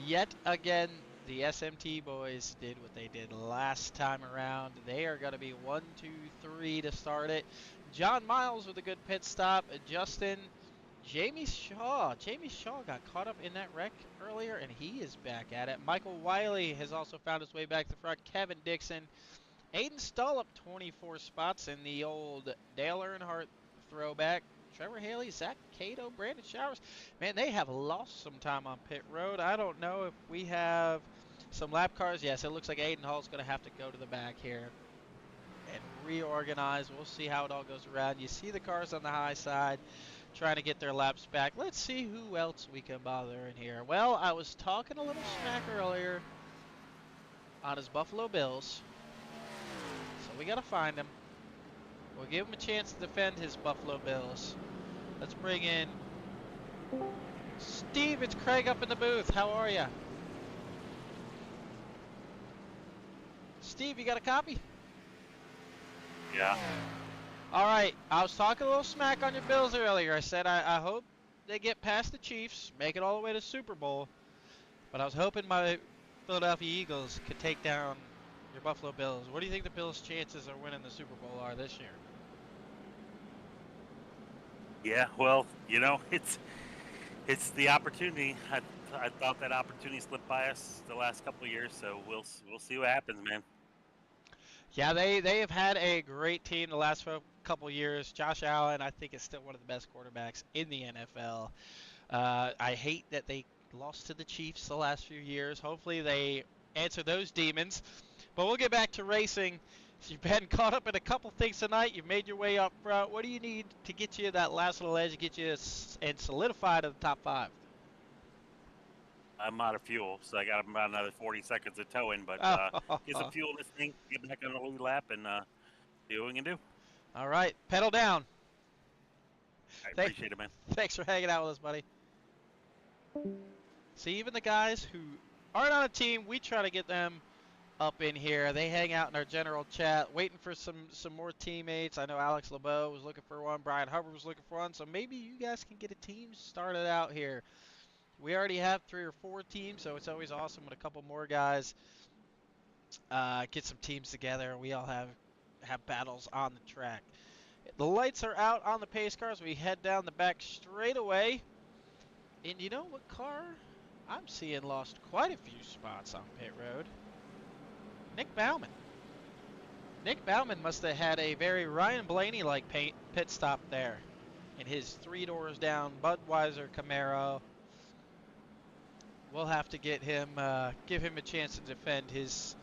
yet again, the SMT boys did what they did last time around. They are going to be 1, 2, 3 to start it. John Miles with a good pit stop. Justin, Jamie Shaw got caught up in that wreck earlier, and he is back at it. Michael Wiley has also found his way back to the front. Kevin Dixon. Aiden Stull up 24 spots in the old Dale Earnhardt throwback. Trevor Haley, Zach Cato, Brandon Showers. Man, they have lost some time on pit road. I don't know if we have some lap cars. Yes, it looks like Aiden Hall's going to have to go to the back here and reorganize. We'll see how it all goes around. You see the cars on the high side trying to get their laps back. Let's see who else we can bother in here. Well, I was talking a little smack earlier on his Buffalo Bills. So we got to find him. We'll give him a chance to defend his Buffalo Bills. Let's bring in Steve. It's Craig up in the booth. How are you? Steve, you got a copy? Yeah. All right. I was talking a little smack on your Bills earlier. I said I hope they get past the Chiefs, make it all the way to Super Bowl. But I was hoping my Philadelphia Eagles could take down your Buffalo Bills. What do you think the Bills' chances of winning the Super Bowl are this year? Yeah, well, you know, it's the opportunity. I thought that opportunity slipped by us the last couple of years, so we'll see what happens, man. Yeah, they have had a great team the last couple years. Josh Allen, I think, is still one of the best quarterbacks in the NFL. I hate that they lost to the Chiefs the last few years. Hopefully they answer those demons. But we'll get back to racing. You've been caught up in a couple things tonight. You've made your way up front. What do you need to get you that last little edge, get you and solidify to the top 5? I'm out of fuel, so I got about another 40 seconds of towing, but get some fuel in this thing, get back on the lead lap, and see what we can do. All right, pedal down. I appreciate it, man. Thanks for hanging out with us, buddy. See, even the guys who aren't on a team, we try to get them up in here. They hang out in our general chat, waiting for some more teammates. I know Alex LeBeau was looking for one. Brian Hubbard was looking for one. So maybe you guys can get a team started out here. We already have 3 or 4 teams, so it's always awesome when a couple more guys get some teams together and we all have battles on the track. The lights are out on the pace cars. We head down the back straight away. And you know what car I'm seeing lost quite a few spots on pit road? Nick Bauman. Nick Bauman must have had a very Ryan Blaney-like pit stop there in his 3 doors down Budweiser Camaro. We'll have to get him, give him a chance to defend his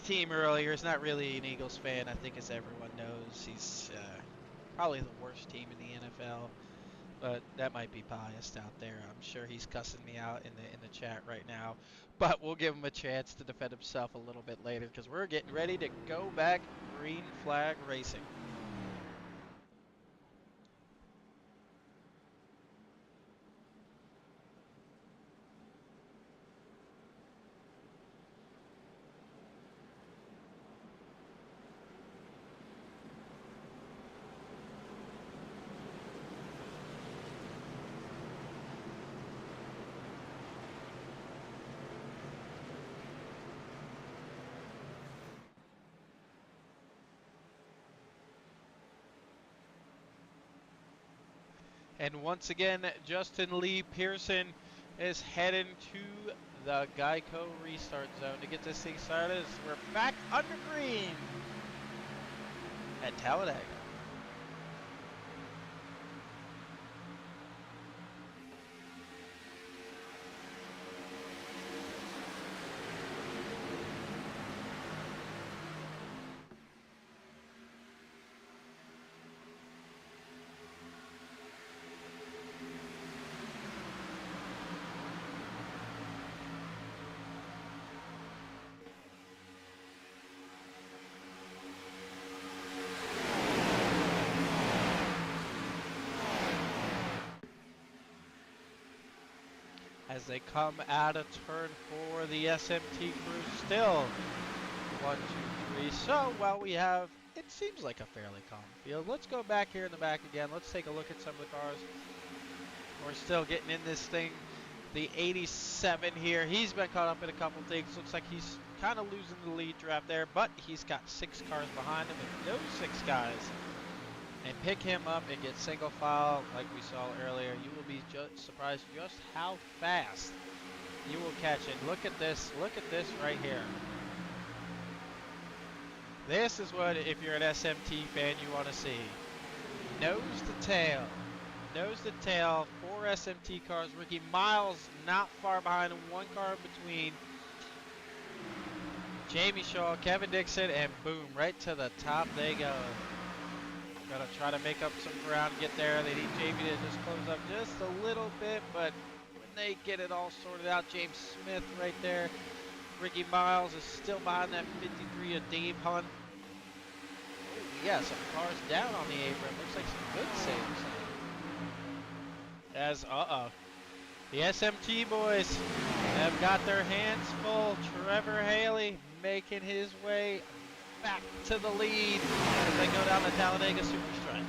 team earlier. He's not really an Eagles fan, I think, as everyone knows. He's probably the worst team in the NFL, but that might be biased out there. I'm sure he's cussing me out in the chat right now, but we'll give him a chance to defend himself a little bit later because we're getting ready to go back green flag racing. And once again, Justin Lee Pearson is heading to the Geico restart zone to get this thing started. We're back under green at Talladega. As they come out of turn 4, the SMT crew still 1, 2, 3. So while we have, it seems like a fairly calm field. Let's go back here in the back again. Let's take a look at some of the cars. We're still getting in this thing. The 87 here, he's been caught up in a couple things. Looks like he's kind of losing the lead draft there, but he's got 6 cars behind him, and those 6 guys and pick him up and get single file like we saw earlier. You will be surprised just how fast you will catch it. Look at this right here. This is what, if you're an SMT fan, you want to see. Nose to tail. Nose to tail, 4 SMT cars. Ricky Miles not far behind him, 1 car in between. Jamie Shaw, Kevin Dixon, and boom, right to the top they go. Gotta try to make up some ground, get there. They need Jamie to just close up just a little bit, but when they get it all sorted out, James Smith right there. Ricky Miles is still behind that 53 of Dave Hunt. Yeah, some cars down on the apron. Looks like some good saves. As, the SMT boys have got their hands full. Trevor Haley making his way back to the lead as they go down the Talladega Super Stretch.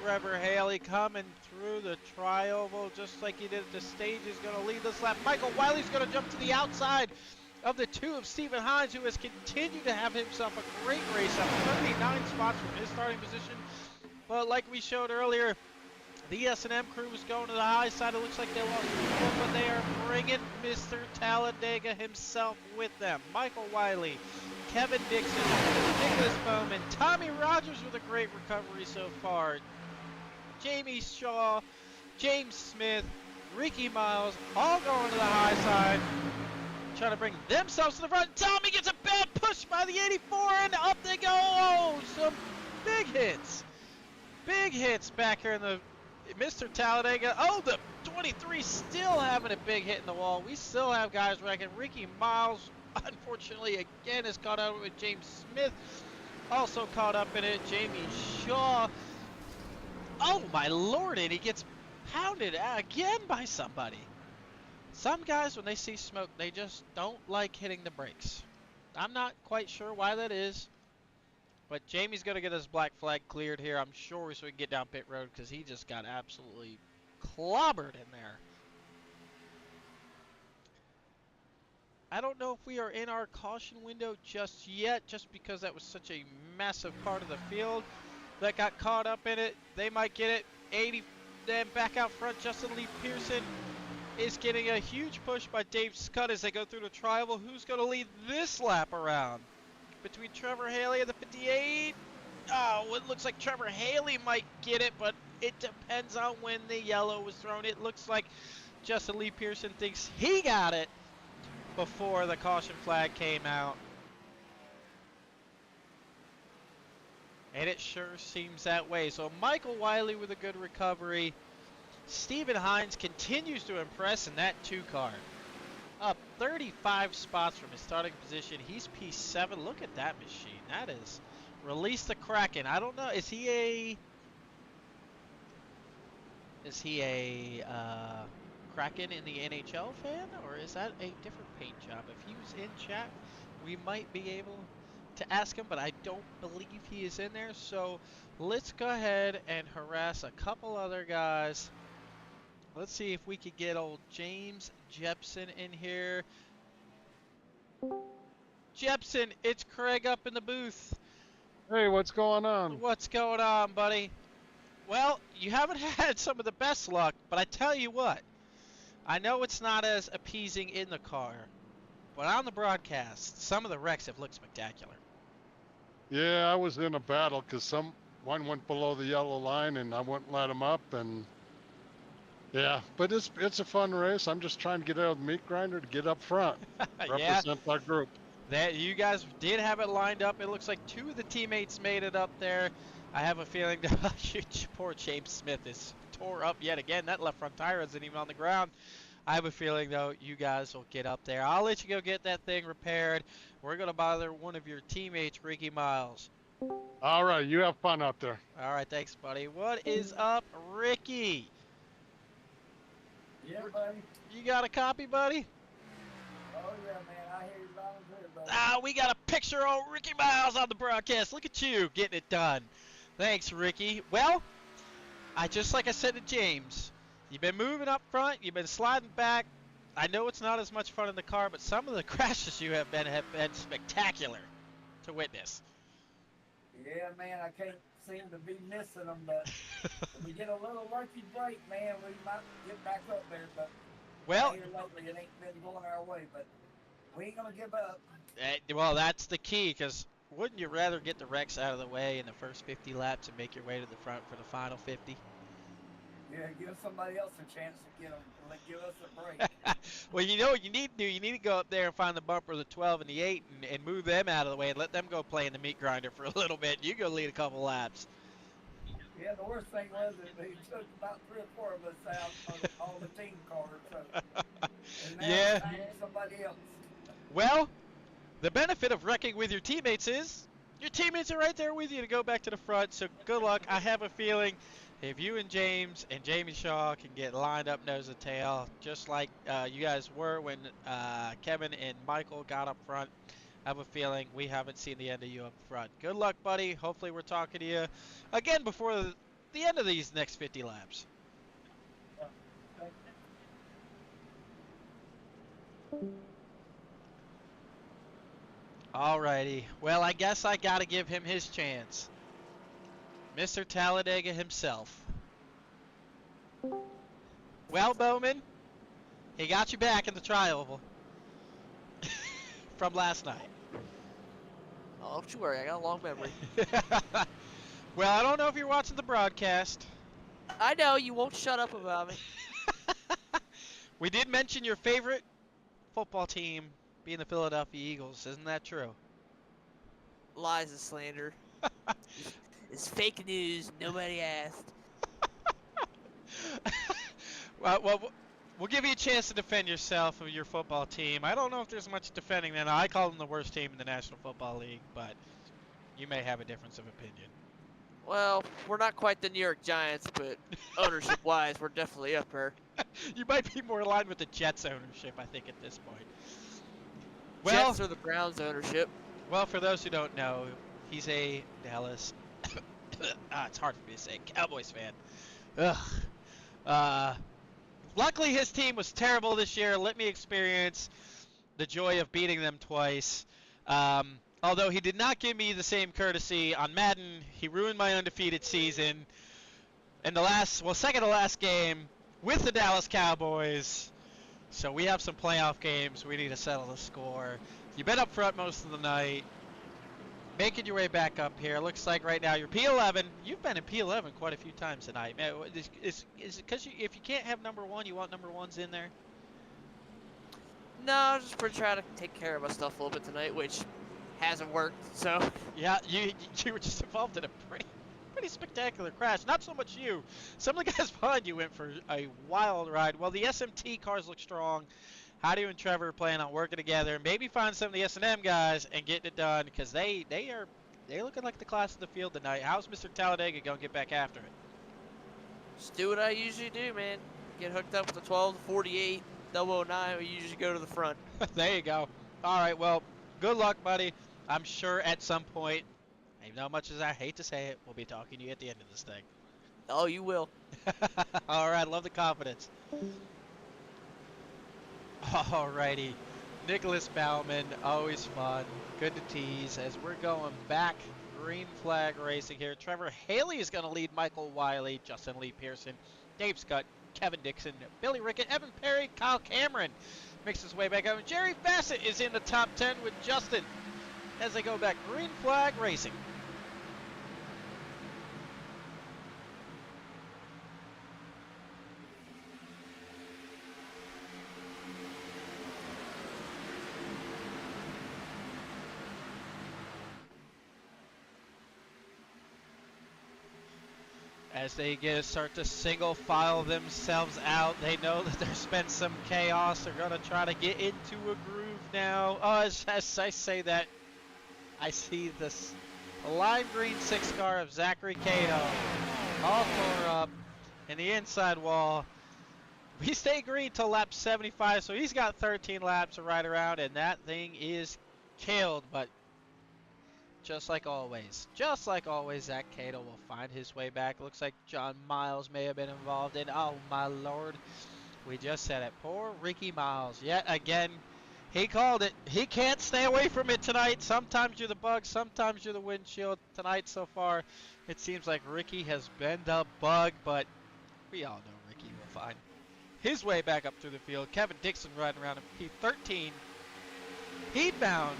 Trevor Haley coming through the tri-oval just like he did at the stage is going to lead this lap. Michael Wiley's going to jump to the outside of the two of Stephen Hines, who has continued to have himself a great race up 39 spots from his starting position. But like we showed earlier, the S&M crew was going to the high side. It looks like they lost control, but they are bringing Mr. Talladega himself with them. Michael Wiley, Kevin Dixon, Nicholas Bowman, Tommy Rogers with a great recovery so far. Jamie Shaw, James Smith, Ricky Miles, all going to the high side, trying to bring themselves to the front. Tommy gets a bad push by the 84, and up they go. Oh, some big hits. Big hits back here in the Mr. Talladega. Oh, the 23 still having a big hit in the wall. We still have guys wrecking. Ricky Miles, unfortunately, again, is caught up with James Smith. Also caught up in it, Jamie Shaw. Oh my lord, and he gets pounded again by somebody. Some guys, when they see smoke, they just don't like hitting the brakes. I'm not quite sure why that is, but Jamie's going to get his black flag cleared here, I'm sure, so we can get down pit road, because he just got absolutely clobbered in there. I don't know if we are in our caution window just yet, just because that was such a massive part of the field that got caught up in it. They might get it. 80, then back out front, Justin Lee Pearson is getting a huge push by Dave Scott as they go through the tri-oval. Who's going to lead this lap around? Between Trevor Haley and the 58. Oh, it looks like Trevor Haley might get it, but it depends on when the yellow was thrown. It looks like Justin Lee Pearson thinks he got it before the caution flag came out. And it sure seems that way. So Michael Wiley with a good recovery. Stephen Hines continues to impress in that 2 car. Up 35 spots from his starting position. He's P7. Look at that machine. That is Release the Kraken. I don't know. Is he a Kraken in the NHL fan? Or is that a different paint job? If he was in chat, we might be able to ask him, but I don't believe he is in there. So let's go ahead and harass a couple other guys. Let's see if we could get old James Jepson in here. Jepson, it's Craig up in the booth. Hey, what's going on? What's going on, buddy? Well, you haven't had some of the best luck, but I tell you what, I know it's not as appeasing in the car, but on the broadcast, some of the wrecks have looked spectacular. Yeah, I was in a battle because one went below the yellow line and I wouldn't let him up, and yeah, but it's a fun race. I'm just trying to get out of the meat grinder to get up front, represent our group. That you guys did have it lined up. It looks like 2 of the teammates made it up there. I have a feeling that poor James Smith is tore up yet again. That left front tire isn't even on the ground. I have a feeling, though, you guys will get up there. I'll let you go get that thing repaired. We're going to bother one of your teammates, Ricky Miles. All right, you have fun out there. All right, thanks, buddy. What is up, Ricky? Yeah, buddy. You got a copy, buddy? Oh, yeah, man. I hear you loud and clear, buddy. Ah, we got a picture of Ricky Miles on the broadcast. Look at you getting it done. Thanks, Ricky. Well, just like I said to James, you've been moving up front. You've been sliding back. I know it's not as much fun in the car, but some of the crashes you have been spectacular to witness. Yeah, man. I can't seem to be missing them, but if we get a little lucky break, man, we might get back up there. But well, here lately, it ain't been going our way, but we ain't gonna give up. Well, that's the key, because wouldn't you rather get the wrecks out of the way in the first 50 laps and make your way to the front for the final 50? Yeah, give somebody else a chance to get them. Give us a break. Well, you know what you need to do? You need to go up there and find the bumper of the 12 and the 8 and move them out of the way and let them go play in the meat grinder for a little bit. You go lead a couple laps. Yeah, the worst thing was that he took about 3 or 4 of us out of all the team cars. So, and now Yeah. it's time for somebody else. Well, the benefit of wrecking with your teammates is your teammates are right there with you to go back to the front. So good luck. I have a feeling if you and James and Jamie Shaw can get lined up nose to tail, just like you guys were when Kevin and Michael got up front, I have a feeling we haven't seen the end of you up front. Good luck, buddy. Hopefully we're talking to you again before the end of these next 50 laps. Thank Alrighty. Well, I guess I gotta give him his chance. Mr. Talladega himself. Well, Bowman, he got you back in the tri-oval from last night. Oh, don't you worry, I got a long memory. Well, I don't know if you're watching the broadcast. I know, you won't shut up about me. We did mention your favorite football team being the Philadelphia Eagles. Isn't that true? Lies and slander. It's fake news, nobody asked. Well, we'll give you a chance to defend yourself of your football team. I don't know if there's much defending them. I call them the worst team in the National Football League, but you may have a difference of opinion. Well, we're not quite the New York Giants, but ownership-wise, we're definitely up there. You might be more aligned with the Jets ownership, I think, at this point. Well, Jets or the Browns ownership. Well, for those who don't know, he's a Dallas. It's hard for me to say. Cowboys fan. Ugh. Luckily, his team was terrible this year. Let me experience the joy of beating them twice. Although he did not give me the same courtesy on Madden, he ruined my undefeated season. In the second to last game with the Dallas Cowboys. So we have some playoff games. We need to settle the score. You've been up front most of the night. Making your way back up here. Looks like right now you're P11. You've been in P11 quite a few times tonight. Man, is it because if you can't have number 1, you want number 1s in there? No, just for trying to take care of my stuff a little bit tonight, which hasn't worked, so. Yeah, you were just involved in a pretty spectacular crash. Not so much you. Some of the guys behind you went for a wild ride. Well, the SMT cars look strong. Howdy and Trevor plan on working together. Maybe find some of the S&M guys and getting it done because they're looking like the class of the field tonight. How's Mr. Talladega going to get back after it? Just do what I usually do, man. Get hooked up with the 12 to 48, 009. We usually go to the front. There you go. All right, well, good luck, buddy. I'm sure at some point, even though much as I hate to say it, we'll be talking to you at the end of this thing. Oh, you will. All right, love the confidence. Alrighty, Nicholas Bauman, always fun. Good to tease as we're going back. Green flag racing here. Trevor Haley is going to lead Michael Wiley, Justin Lee Pearson, Dave Scott, Kevin Dixon, Billy Rickett, Evan Perry, Kyle Cameron makes his way back up. Jerry Bassett is in the top 10 with Justin as they go back. Green flag racing. As they start to single file themselves out, they know that there's been some chaos. They're going to try to get into a groove now. Oh, as I say that, I see this lime green 6 car of Zachary Cato all tore up in the inside wall. We stay green till lap 75, so he's got 13 laps to ride around, and that thing is killed. But just like always, Zach Cato will find his way back. Looks like John Miles may have been involved in. Oh my lord, we just said it. Poor Ricky Miles. Yet again, he called it. He can't stay away from it tonight. Sometimes you're the bug, sometimes you're the windshield. Tonight so far, it seems like Ricky has been the bug, but we all know Ricky will find his way back up through the field. Kevin Dixon riding around in P13. He found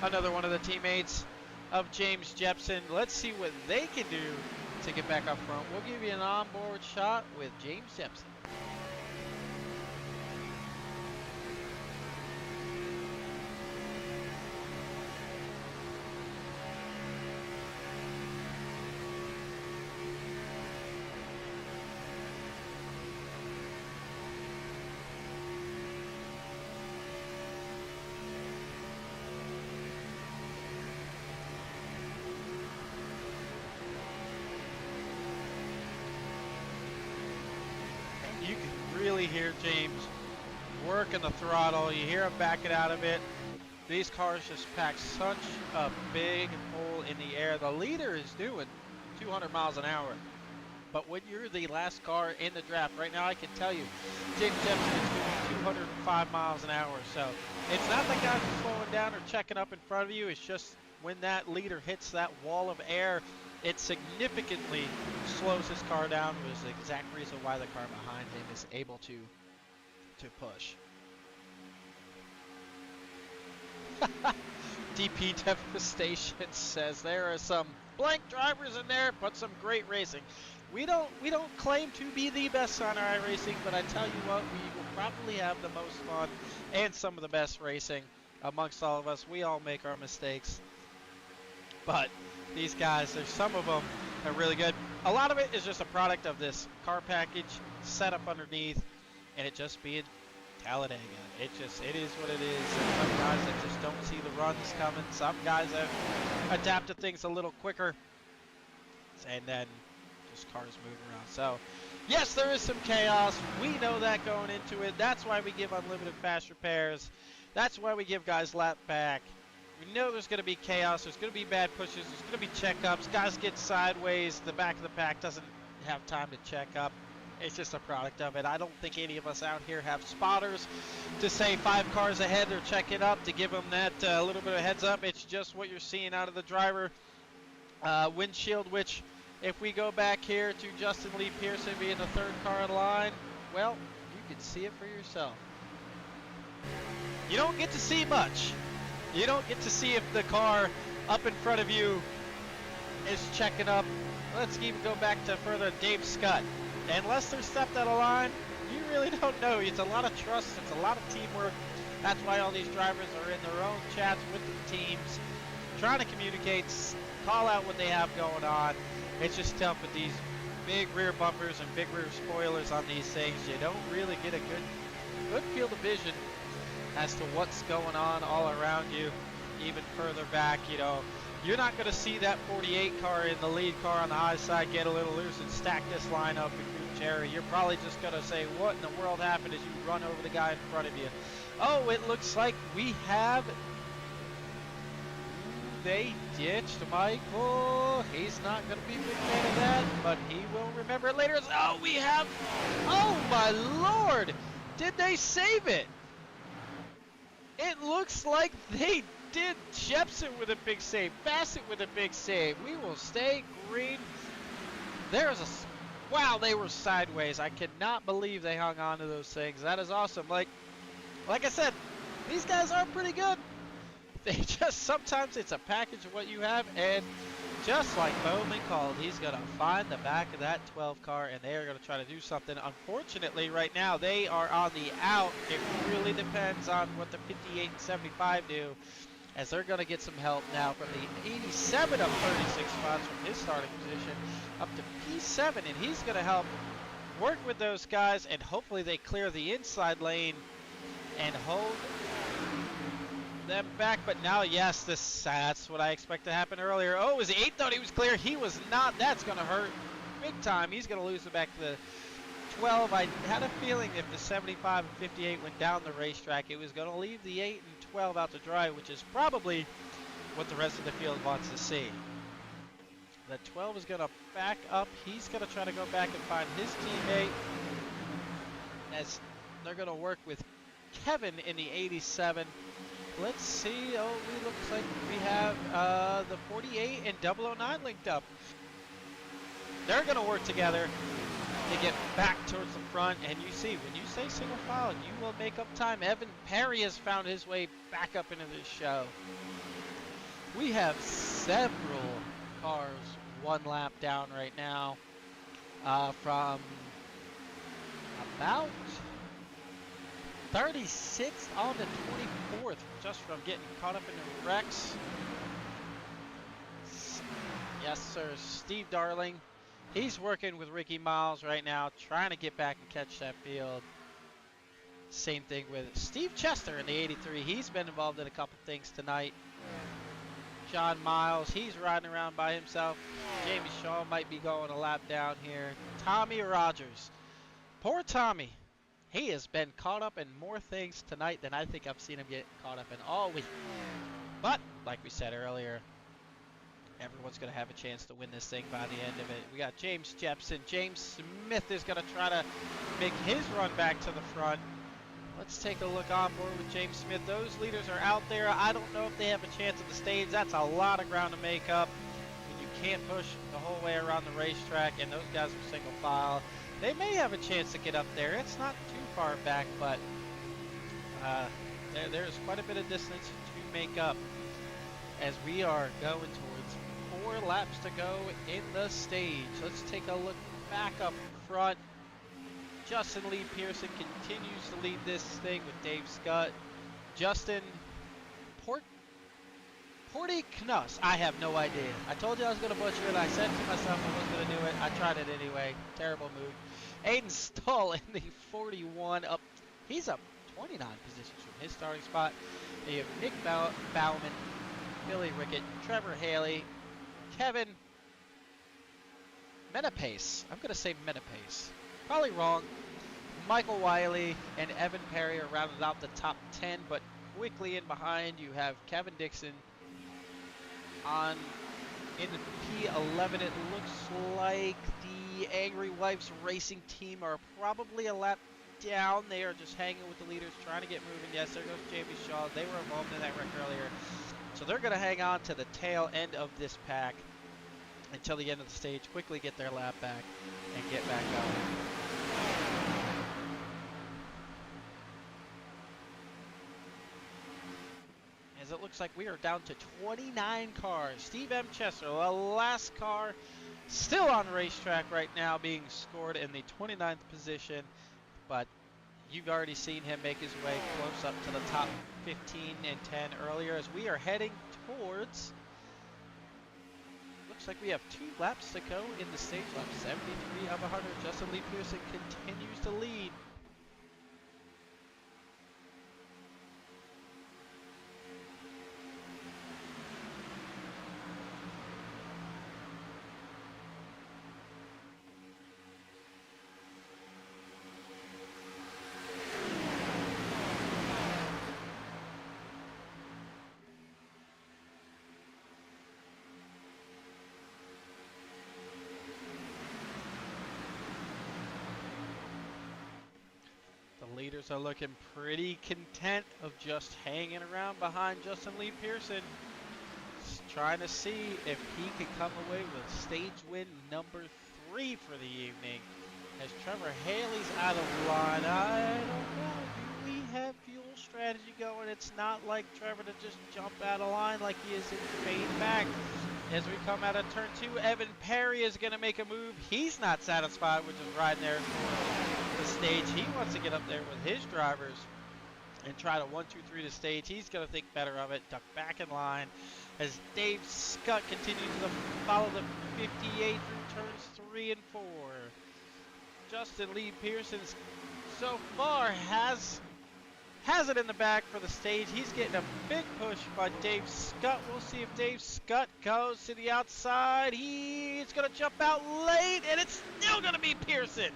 another one of the teammates of James Jepson. Let's see what they can do to get back up front. We'll give you an onboard shot with James Jepson. really hear James working the throttle. You hear him backing out of it. These cars just pack such a big hole in the air. The leader is doing 200 miles an hour. But when you're the last car in the draft, right now I can tell you, James Jepson is doing 205 miles an hour. So it's not the guy who's slowing down or checking up in front of you. It's just when that leader hits that wall of air, it significantly slows his car down, which is the exact reason why the car behind him is able to push. DP Devastation says there are some blank drivers in there, but some great racing. We don't claim to be the best on our iRacing, but I tell you what, we will probably have the most fun and some of the best racing amongst all of us. We all make our mistakes, but these guys, there's some of them that are really good. A lot of it is just a product of this car package set up underneath, and it just being Talladega. It is what it is. And some guys that just don't see the runs coming. Some guys have adapted things a little quicker, and then just cars move around. So, yes, there is some chaos. We know that going into it. That's why we give unlimited fast repairs. That's why we give guys lap back. We know there's going to be chaos. There's going to be bad pushes. There's going to be checkups. Guys get sideways. The back of the pack doesn't have time to check up. It's just a product of it. I don't think any of us out here have spotters to say 5 cars ahead or checking up to give them that little bit of heads up. It's just what you're seeing out of the driver windshield, which if we go back here to Justin Lee Pearson being the 3rd car in line, well, you can see it for yourself. You don't get to see much. You don't get to see if the car up in front of you is checking up. Let's even go back to further Dave Scott. Unless they're stepped out of line, you really don't know. It's a lot of trust. It's a lot of teamwork. That's why all these drivers are in their own chats with the teams, trying to communicate, call out what they have going on. It's just tough with these big rear bumpers and big rear spoilers on these things. You don't really get a good field of vision as to what's going on all around you. Even further back, you know, you're not going to see that 48 car in the lead car on the high side get a little loose and stack this lineup and group Jerry. You're probably just going to say, what in the world happened as you run over the guy in front of you? Oh, it looks like we have... They ditched Michael. He's not going to be a big fan of that, but he will remember it later. Oh, we have... Oh, my Lord! Did they save it? It looks like they did. Jepson with a big save. Bassett with a big save. We will stay green. There's a... Wow, they were sideways. I cannot believe they hung on to those things. That is awesome. Like I said, these guys are pretty good. They just... Sometimes it's a package of what you have, and just like Bowman called, he's going to find the back of that 12 car, and they are going to try to do something. Unfortunately, right now, they are on the out. It really depends on what the 58 and 75 do, as they're going to get some help now from the 87 of 36 spots from his starting position up to P7, and he's going to help work with those guys, and hopefully they clear the inside lane and hold them back. But now, yes, that's what I expect to happen earlier. Oh, was the 8 thought he was clear? He was not. That's going to hurt big time. He's going to lose it back to the 12. I had a feeling if the 75 and 58 went down the racetrack, it was going to leave the 8 and 12 out to dry, which is probably what the rest of the field wants to see. The 12 is going to back up. He's going to try to go back and find his teammate, as they're going to work with Kevin in the 87. Let's see. Oh, it looks like we have the 48 and 009 linked up. They're going to work together to get back towards the front. And you see, when you say single file, you will make up time. Evan Perry has found his way back up into this show. We have several cars 1 lap down right now from about 36th on the 24th, just from getting caught up in the wrecks. Yes, sir. Steve Darling, he's working with Ricky Miles right now, trying to get back and catch that field. Same thing with Steve Chester in the 83. He's been involved in a couple things tonight. John Miles, he's riding around by himself. Jamie Shaw might be going a lap down here. Tommy Rogers. Poor Tommy. He has been caught up in more things tonight than I think I've seen him get caught up in all week. But, like we said earlier, everyone's going to have a chance to win this thing by the end of it. We got James Jepson. James Smith is going to try to make his run back to the front. Let's take a look on board with James Smith. Those leaders are out there. I don't know if they have a chance at the stage. That's a lot of ground to make up. You can't push the whole way around the racetrack, and those guys are single file. They may have a chance to get up there. It's not too far back, but there's quite a bit of distance to make up as we are going towards 4 laps to go in the stage. Let's take a look back up front. Justin Lee Pearson continues to lead this thing with Dave Scott. Justin Porty Knuss. I have no idea. I told you I was going to butcher it. I said to myself I wasn't going to do it. I tried it anyway. Terrible move. Aiden Stahl in the 41 up. He's up 29 positions from his starting spot. Then you have Nick Bauman, Billy Rickett, Trevor Haley, Kevin Metapace. I'm going to say Metapace. Probably wrong. Michael Wiley and Evan Perry are rounded out the top 10, but quickly in behind you have Kevin Dixon in the P11. It looks like the Angry Wifes Racing team are probably a lap down. They are just hanging with the leaders, trying to get moving. Yes, there goes Jamie Shaw. They were involved in that wreck earlier. So they're going to hang on to the tail end of this pack until the end of the stage, quickly get their lap back and get back going. As it looks like we are down to 29 cars. Steve M. Chester, the last car, still on the racetrack right now, being scored in the 29th position, but you've already seen him make his way close up to the top 15 and 10 earlier as we are heading towards, looks like we have 2 laps to go in the stage lap. 73 of 100. Justin Lee Pearson continues to lead. Leaders are looking pretty content of just hanging around behind Justin Lee Pearson. Just trying to see if he can come away with stage win number 3 for the evening. As Trevor Haley's out of line, I don't know. Do we have fuel strategy going? It's not like Trevor to just jump out of line like he is in fade back. As we come out of turn 2, Evan Perry is going to make a move. He's not satisfied with just riding there for the stage. He wants to get up there with his drivers and try to 1-2-3 the stage. He's going to think better of it, duck back in line as Dave Scott continues to follow the 58 through turns 3 and 4. Justin Lee Pearson so far has it in the back for the stage. He's getting a big push by Dave Scott. We'll see if Dave Scott goes to the outside. He's going to jump out late, and it's still going to be Pearson.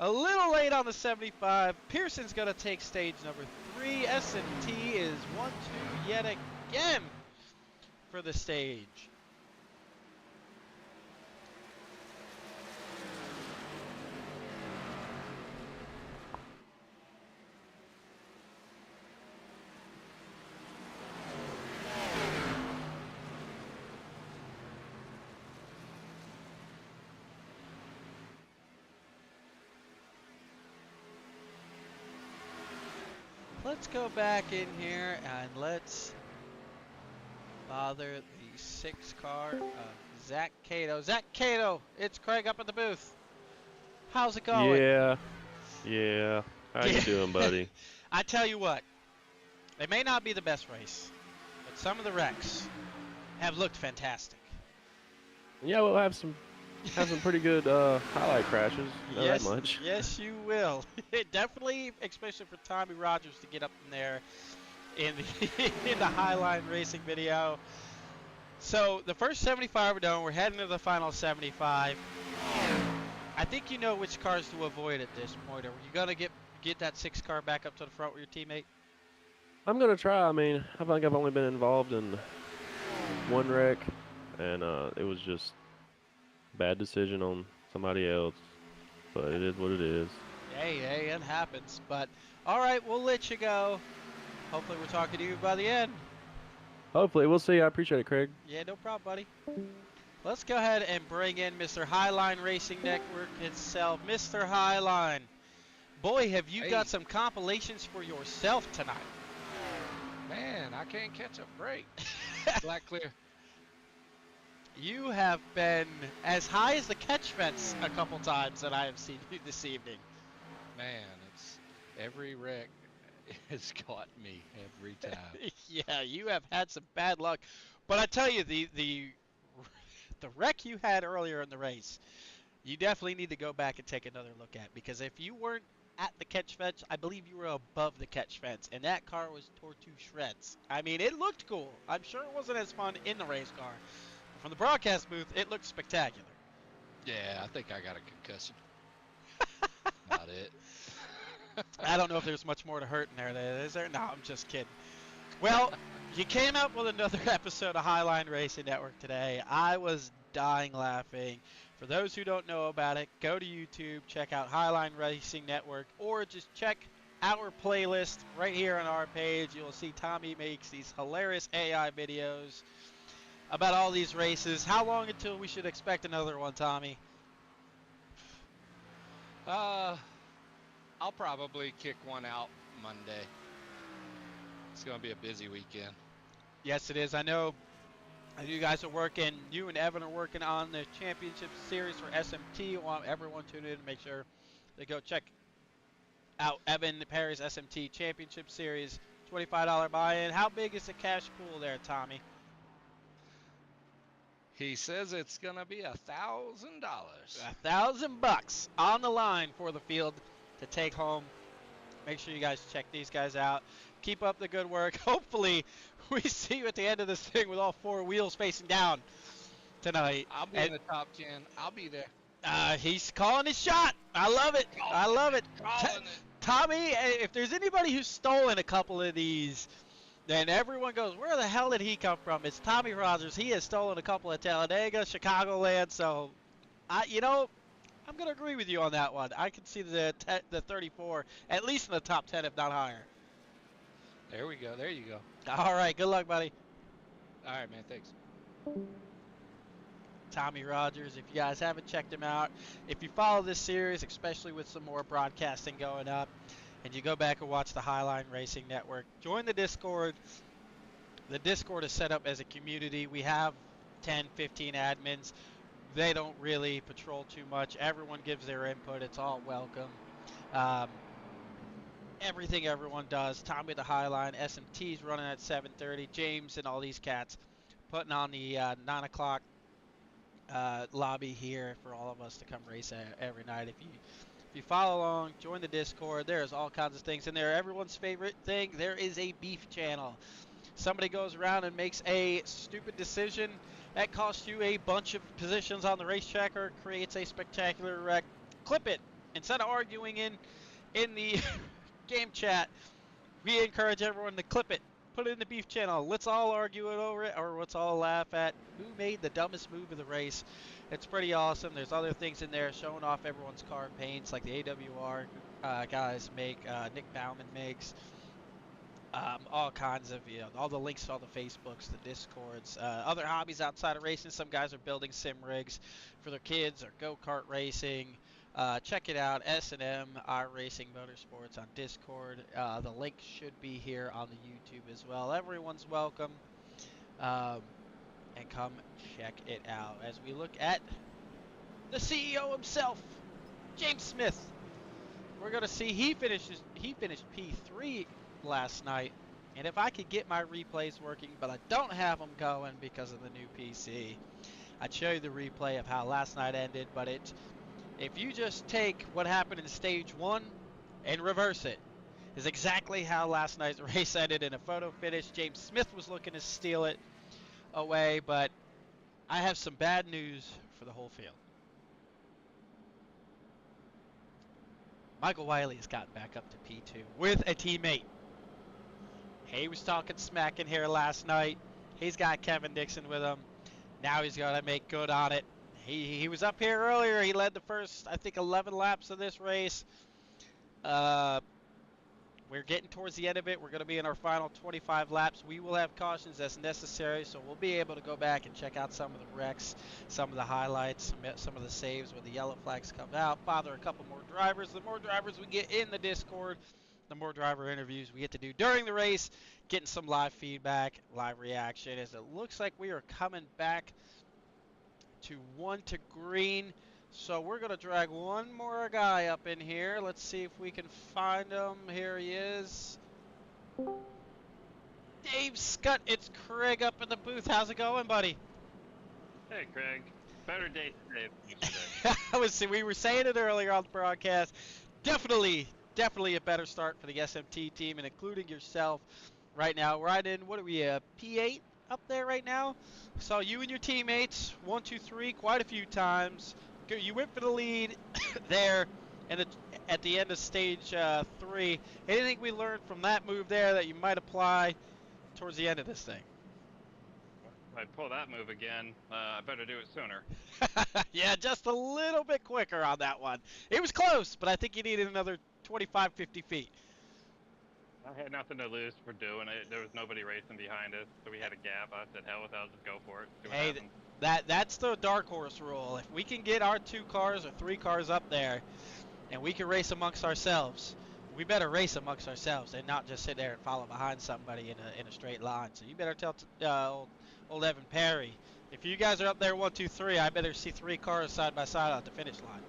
A little late on the 75. Pearson's going to take stage number 3. S&T is 1-2 yet again for the stage. Let's go back in here and let's bother the 6 car of Zach Cato. Zach Cato, it's Craig up at the booth. How's it going? Yeah. How you doing, buddy? I tell you what, they may not be the best race, but some of the wrecks have looked fantastic. Yeah, we'll have some pretty good highlight crashes. Not Yes, that much. yes, you will. Definitely, especially for Tommy Rogers to get up in there in the in the Highline Racing video. So the first 75 are done. We're heading to the final 75. I think you know which cars to avoid at this point. Are you gonna get get that 6 car back up to the front with your teammate? I'm gonna try. I mean, I think I've only been involved in one wreck, and it was just bad decision on somebody else. But it is what it is. Hey, it happens. But all right, we'll let you go. Hopefully, we're talking to you by the end. Hopefully, we'll see. I appreciate it, Craig. Yeah, no problem, buddy. Let's go ahead and bring in Mr. Highline Racing Network itself, Mr. Highline. Boy, have you got some compilations for yourself tonight. Man, I can't catch a break. Black clear. You have been as high as the catch fence a couple times that I have seen you this evening. Man, it's every wreck has caught me every time. Yeah, you have had some bad luck. But I tell you, the wreck you had earlier in the race, you definitely need to go back and take another look at, because if you weren't at the catch fence, I believe you were above the catch fence, and that car was tore to shreds. I mean, it looked cool. I'm sure it wasn't as fun in the race car. From the broadcast booth, it looked spectacular. Yeah, I think I got a concussion. Not it. I don't know if there's much more to hurt in there. Is there? No, I'm just kidding. Well, you came out with another episode of Highline Racing Network today. I was dying laughing. For those who don't know about it, go to YouTube, check out Highline Racing Network, or just check our playlist right here on our page. You'll see Tommy makes these hilarious AI videos about all these races. How long until we should expect another one, Tommy? I'll probably kick one out Monday. It's going to be a busy weekend. Yes, it is. I know you guys are working, you and Evan are working on the championship series for SMT. I want everyone tuned in to make sure they go check out Evan Perry's SMT championship series. $25 buy-in. How big is the cash pool there, Tommy? He says it's going to be $1,000. $1,000 on the line for the field to take home. Make sure you guys check these guys out. Keep up the good work. Hopefully, we see you at the end of this thing with all 4 wheels facing down tonight. I'll be in the top 10. I'll be there. He's calling his shot. I love it. I love it. Tommy, if there's anybody who's stolen a couple of these, then everyone goes, where the hell did he come from? It's Tommy Rogers. He has stolen a couple of Talladega, Chicagoland. So, I'm going to agree with you on that one. I can see the 34 at least in the top 10, if not higher. There we go. There you go. All right. Good luck, buddy. All right, man. Thanks. Tommy Rogers, if you guys haven't checked him out, if you follow this series, especially with some more broadcasting going up, and you go back and watch the Highline Racing Network, join the Discord. The Discord is set up as a community. We have 10, 15 admins. They don't really patrol too much. Everyone gives their input. It's all welcome. Everything everyone does. Tommy the Highline, SMT's running at 7:30. James and all these cats putting on the 9 o'clock lobby here for all of us to come race every night. If you follow along, join the Discord. There's all kinds of things in there. Everyone's favorite thing, there is a beef channel. Somebody goes around and makes a stupid decision that costs you a bunch of positions on the racetrack or creates a spectacular wreck. Clip it. Instead of arguing in the game chat, we encourage everyone to clip it. Put it in the beef channel. Let's all argue it over it, or let's all laugh at who made the dumbest move of the race. It's pretty awesome. There's other things in there showing off everyone's car paints, like the AWR guys make, Nick Bauman makes. All kinds of, all the links to all the Facebooks, the Discords, other hobbies outside of racing. Some guys are building sim rigs for their kids or go-kart racing. Check it out, S&M Iracing Motorsports on Discord. The link should be here on the YouTube as well. Everyone's welcome. And come check it out as we look at the CEO himself, James Smith. We're going to see he finished P3 last night. And if I could get my replays working, but I don't have them going because of the new PC, I'd show you the replay of how last night ended. But if you just take what happened in stage 1 and reverse it, is exactly how last night's race ended in a photo finish. James Smith was looking to steal it away, but I have some bad news for the whole field. Michael Wiley has gotten back up to P2 with a teammate. He was talking smack in here last night. He's got Kevin Dixon with him. Now he's got to make good on it. He was up here earlier. He led the first, I think, 11 laps of this race. We're getting towards the end of it. We're going to be in our final 25 laps. We will have cautions as necessary, so we'll be able to go back and check out some of the wrecks, some of the highlights, some of the saves where the yellow flags come out, bother a couple more drivers. The more drivers we get in the Discord, the more driver interviews we get to do during the race, getting some live feedback, live reaction, as it looks like we are coming back to 1 to green. So we're going to drag one more guy up in here. Let's see if we can find him. Here he is. Dave Scott, it's Craig up in the booth. How's it going, buddy? Hey, Craig. Better day today than yesterday. We were saying it earlier on the broadcast. Definitely a better start for the SMT team, and including yourself right now. Right in, what are we, P8 up there right now? So you and your teammates, 1, 2, 3, quite a few times. You went for the lead there and at the end of stage 3. Anything we learned from that move there that you might apply towards the end of this thing? If I pull that move again, I better do it sooner. Yeah, just a little bit quicker on that one. It was close, but I think you needed another 25, 50 feet. I had nothing to lose for doing it. There was nobody racing behind us, so we had a gap. I said, hell with it, I'll just go for it. See what happens. That's the dark horse rule. If we can get our 2 cars or 3 cars up there, and we can race amongst ourselves, we better race amongst ourselves and not just sit there and follow behind somebody in a straight line. So you better tell old Evan Perry, if you guys are up there 1, 2, 3, I better see 3 cars side by side at the finish line.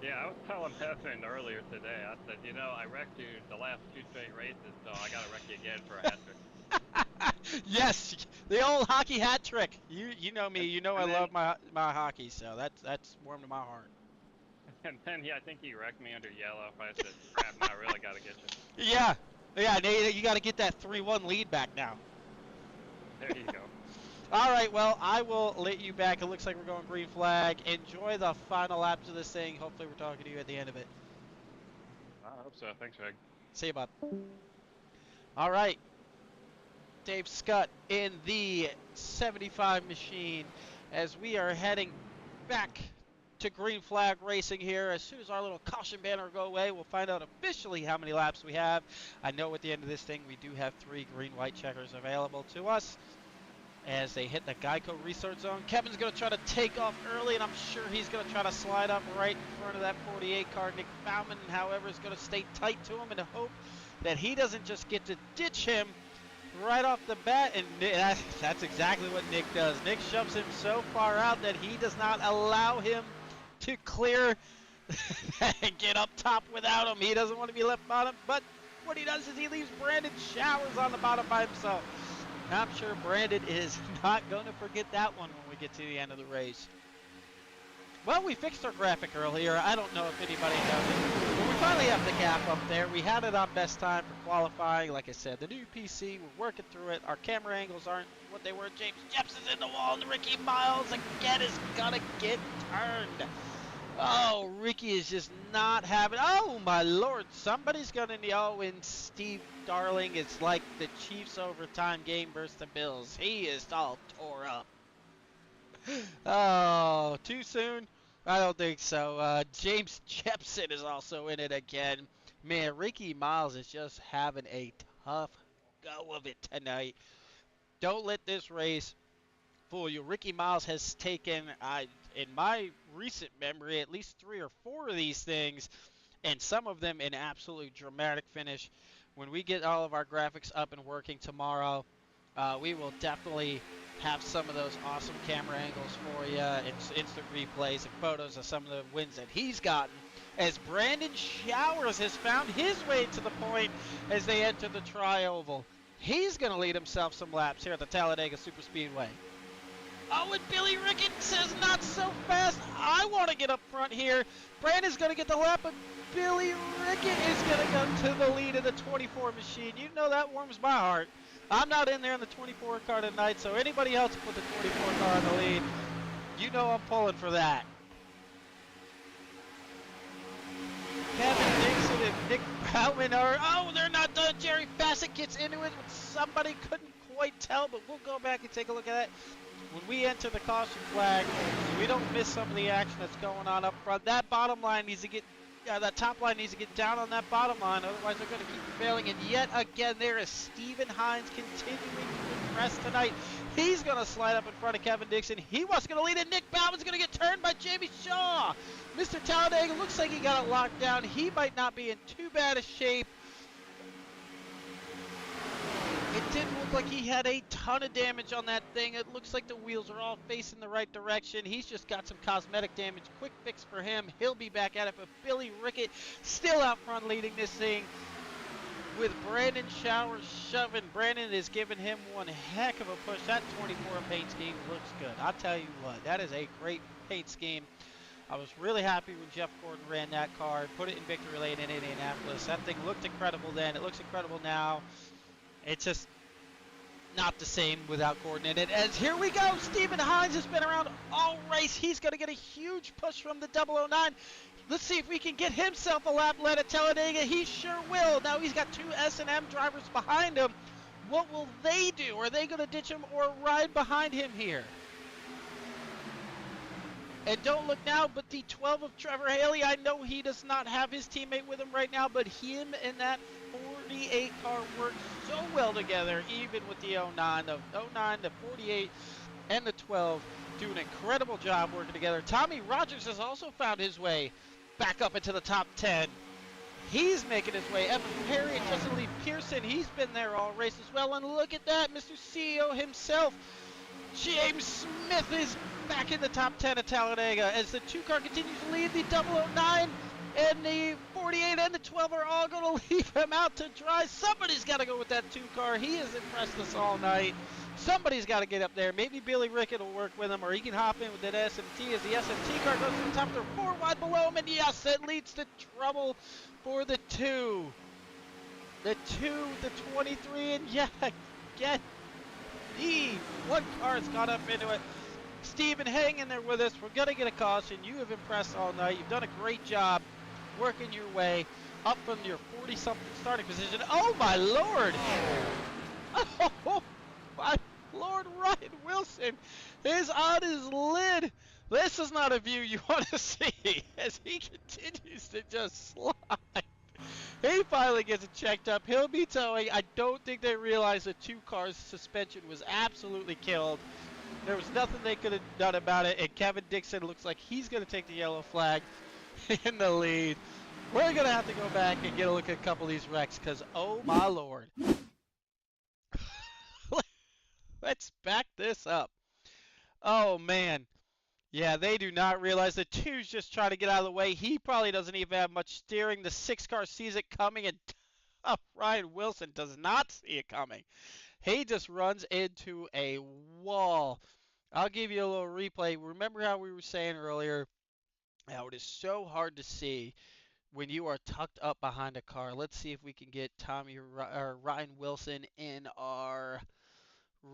Yeah, I was telling Evan earlier today. I said, you know, I wrecked you the last 2 straight races, so I gotta wreck you again for a hat trick. Yes, the old hockey hat trick. You know me. You know I love my hockey, so that's warm to my heart. And then I think he wrecked me under yellow. I said, crap, now I really gotta get you. Yeah. You got to get that 3-1 lead back now. There you go. All right, well, I will let you back. It looks like we're going green flag. Enjoy the final laps of this thing. Hopefully we're talking to you at the end of it. I hope so. Thanks, Greg. See you, bud. All right. Dave Scott in the 75 machine as we are heading back to green flag racing here. As soon as our little caution banner go away, we'll find out officially how many laps we have. I know at the end of this thing we do have 3 green-white checkers available to us as they hit the Geico restart zone. Kevin's going to try to take off early, and I'm sure he's going to try to slide up right in front of that 48 car. Nick Bauman, however, is going to stay tight to him in the hope that he doesn't just get to ditch him right off the bat, and that's exactly what Nick does. Nick shoves him so far out that he does not allow him to clear and get up top without him. He doesn't want to be left bottom, but what he does is he leaves Brandon Showers on the bottom by himself. I'm sure Brandon is not going to forget that one when we get to the end of the race. Well, we fixed our graphic earlier. I don't know if anybody knows it. When we finally have the gap up there, we had it on best time for qualifying. Like I said, the new PC, we're working through it. Our camera angles aren't what they were. James Jepson's in the wall, and Ricky Miles again is going to get turned. Oh, Ricky is just not having... Oh, my Lord. Somebody's going to... Oh, and Steve Darling is like the Chiefs overtime game versus the Bills. He is all tore up. Oh, too soon? I don't think so. James Jepson is also in it again. Man, Ricky Miles is just having a tough go of it tonight. Don't let this race fool you. Ricky Miles has taken, in my recent memory, at least 3 or 4 of these things, and some of them in absolutely dramatic finish. When we get all of our graphics up and working tomorrow, we will definitely have some of those awesome camera angles for you, and instant replays and photos of some of the wins that he's gotten, as Brandon Showers has found his way to the point as they enter the Tri-Oval. He's going to lead himself some laps here at the Talladega Superspeedway. Oh, and Billy Rickett says not so fast. I want to get up front here. Brandon's going to get the lap, but Billy Rickett is going to go to the lead of the 24 machine. You know that warms my heart. I'm not in there in the 24 car tonight, so anybody else put the 24 car in the lead, you know I'm pulling for that. Kevin Nick Bauman they're not done. Jerry Bassett gets into it with somebody, couldn't quite tell, but we'll go back and take a look at that. When we enter the caution flag, we don't miss some of the action that's going on up front. That bottom line needs to get, that top line needs to get down on that bottom line, otherwise they're going to keep failing. And yet again, there is Stephen Hines continuing to impress tonight. He's going to slide up in front of Kevin Dixon. He was going to lead it. Nick Bauman's going to get turned by Jamie Shaw. Mr. Talladega looks like he got it locked down. He might not be in too bad a shape. It didn't look like he had a ton of damage on that thing. It looks like the wheels are all facing the right direction. He's just got some cosmetic damage. Quick fix for him. He'll be back at it, but Billy Rickett still out front leading this thing with Brandon Showers shoving. Brandon is giving him one heck of a push. That 24 paint scheme looks good. I'll tell you what, that is a great paint scheme. I was really happy when Jeff Gordon ran that car, put it in victory lane in Indianapolis. That thing looked incredible then. It looks incredible now. It's just not the same without Gordon in it. As here we go, Stephen Hines has been around all race. He's going to get a huge push from the 009. Let's see if we can get himself a lap led at Talladega. He sure will. Now he's got two S&M drivers behind him. What will they do? Are they going to ditch him or ride behind him here? And don't look now, but the 12 of Trevor Haley, I know he does not have his teammate with him right now, but him and that 48 car work so well together, even with the 09, the 09, the 48, and the 12 do an incredible job working together. Tommy Rogers has also found his way back up into the top 10. He's making his way. Evan Perry and Justin Lee Pearson, he's been there all race as well. And look at that, Mr. CEO himself, James Smith, is back in the top 10 at Talladega as the 2 car continues to lead. The 009 and the 48 and the 12 are all going to leave him out to dry. Somebody's got to go with that 2 car. He has impressed us all night. Somebody's got to get up there. Maybe Billy Rickett will work with him, or he can hop in with that SMT as the SMT car goes to the top. They're 4 wide below him, and yes, it leads to trouble for the 2. The 2, the 23, and yeah, again, the 1 car has got up into it. Steven, hang in there with us. We're going to get a caution. You have impressed all night. You've done a great job working your way up from your 40-something starting position. Oh, my Lord. Oh, my Lord, Ryan Wilson is on his lid. This is not a view you want to see as he continues to just slide. He finally gets it checked up. He'll be towing. I don't think they realized the 2 cars' suspension was absolutely killed. There was nothing they could have done about it, and Kevin Dixon looks like he's going to take the yellow flag in the lead. We're going to have to go back and get a look at a couple of these wrecks because, oh, my Lord. Let's back this up. Oh, man. Yeah, they do not realize the 2's just trying to get out of the way. He probably doesn't even have much steering. The 6 car sees it coming, and Ryan Wilson does not see it coming. He just runs into a wall. I'll give you a little replay. Remember how we were saying earlier how it is so hard to see when you are tucked up behind a car. Let's see if we can get Ryan Wilson in our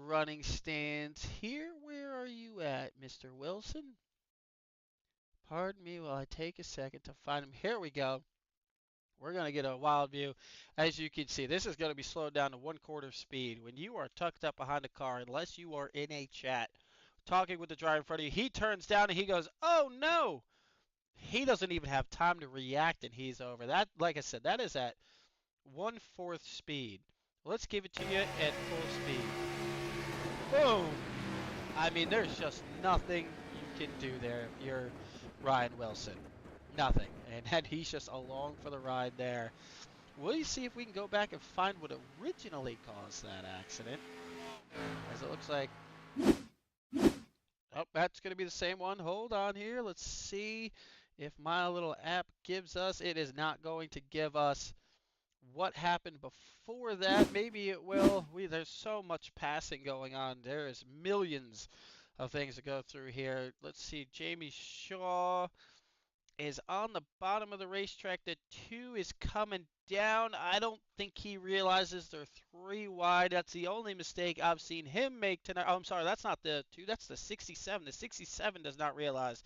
running stands here. Where are you at, Mr. Wilson? Pardon me while I take a second to find him. Here we go. We're going to get a wild view. As you can see, this is going to be slowed down to 1/4 speed. When you are tucked up behind a car, unless you are in a chat, talking with the driver in front of you, he turns down and he goes, oh no! He doesn't even have time to react and he's over. That, like I said, that is at 1/4 speed. Let's give it to you at full speed. Boom! I mean, there's just nothing you can do there if you're Ryan Wilson. Nothing. And he's just along for the ride there. We'll see if we can go back and find what originally caused that accident. As it looks like... Oh, that's going to be the same one. Hold on here. Let's see if my little app gives us... It is not going to give us what happened before that. Maybe it will. There's so much passing going on. There is millions of things to go through here. Let's see. Jamie Shaw is on the bottom of the racetrack. The 2 is coming down. I don't think he realizes they're 3 wide. That's the only mistake I've seen him make tonight. Oh, I'm sorry, that's not the 2. That's the 67. The 67 does not realize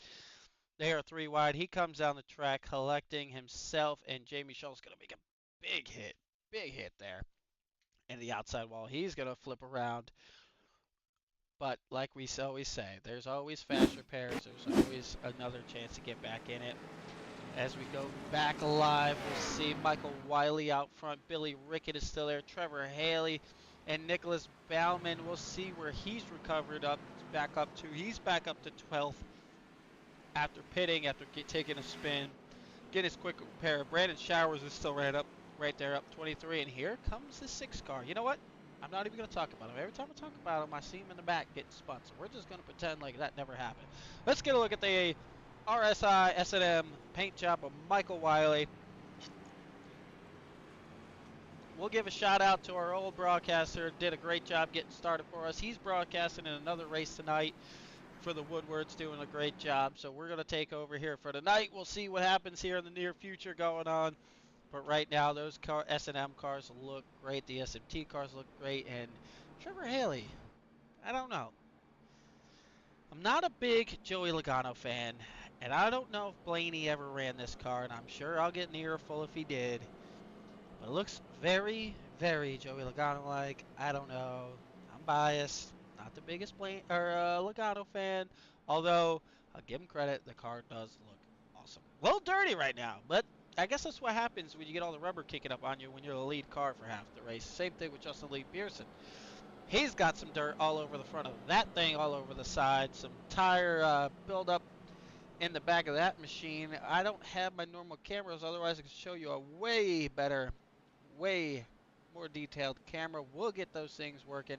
They are 3 wide. He comes down the track collecting himself, and Jamie Shull's going to make a big hit there in the outside wall. He's going to flip around. But like we always say, there's always fast repairs. There's always another chance to get back in it. As we go back alive, we'll see Michael Wiley out front. Billy Rickett is still there. Trevor Haley and Nicholas Bauman. We'll see where he's recovered back up to. He's back up to 12th after pitting, after taking a spin. Get his quick repair. Brandon Showers is still right there, up 23. And here comes the 6 car. You know what? I'm not even going to talk about him. Every time I talk about him, I see him in the back getting spun. So we're just going to pretend like that never happened. Let's get a look at the RSI S&M paint job of Michael Wiley. We'll give a shout out to our old broadcaster. Did a great job getting started for us. He's broadcasting in another race tonight for the Woodwards, doing a great job. So we're going to take over here for tonight. We'll see what happens here in the near future going on. But right now, those S&M cars look great. The SMT cars look great. And Trevor Haley, I don't know. I'm not a big Joey Logano fan. And I don't know if Blaney ever ran this car. And I'm sure I'll get an earful if he did. But it looks very, very Joey Logano-like. I don't know. I'm biased. Not the biggest Logano fan. Although, I'll give him credit. The car does look awesome. A little dirty right now. But I guess that's what happens when you get all the rubber kicking up on you when you're the lead car for half the race. Same thing with Justin Lee Pearson. He's got some dirt all over the front of that thing, all over the side. Some tire buildup in the back of that machine. I don't have my normal cameras, otherwise I can show you a way better, way more detailed camera. We'll get those things working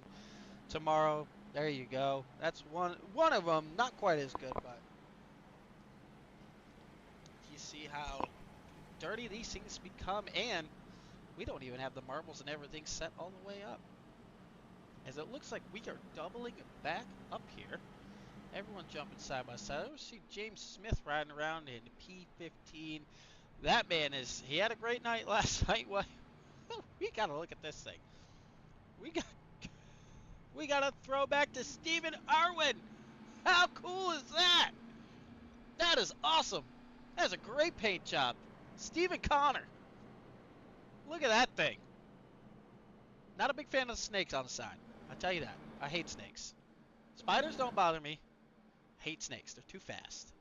tomorrow. There you go. That's one of them. Not quite as good, but you see how dirty these things become, and we don't even have the marbles and everything set all the way up. As it looks like we are doubling back up here. Everyone jumping side by side. I see James Smith riding around in P15. That man he had a great night last night. Well, we got to look at this thing. We got a throwback to Stephen Irwin. How cool is that? That is awesome. That's a great paint job. Stephen Connor. Look at that thing. Not a big fan of the snakes on the side. I tell you that. I hate snakes. Spiders don't bother me. Hate snakes. They're too fast.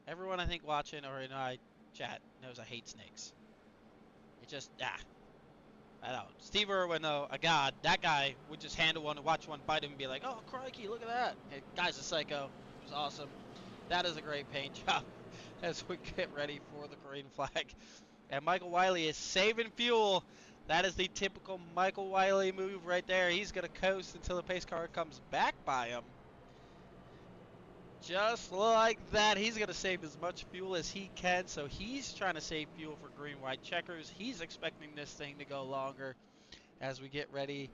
Everyone I think watching or in my chat knows I hate snakes. It just, I don't. Steve Irwin, though, a god. That guy would just handle one and watch one bite him and be like, oh, crikey, look at that. Hey, guy's a psycho. It was awesome. That is a great paint job as we get ready for the green flag. And Michael Wiley is saving fuel. That is the typical Michael Wiley move right there. He's going to coast until the pace car comes back by him. Just like that, he's going to save as much fuel as he can. So he's trying to save fuel for green-white checkers. He's expecting this thing to go longer as we get ready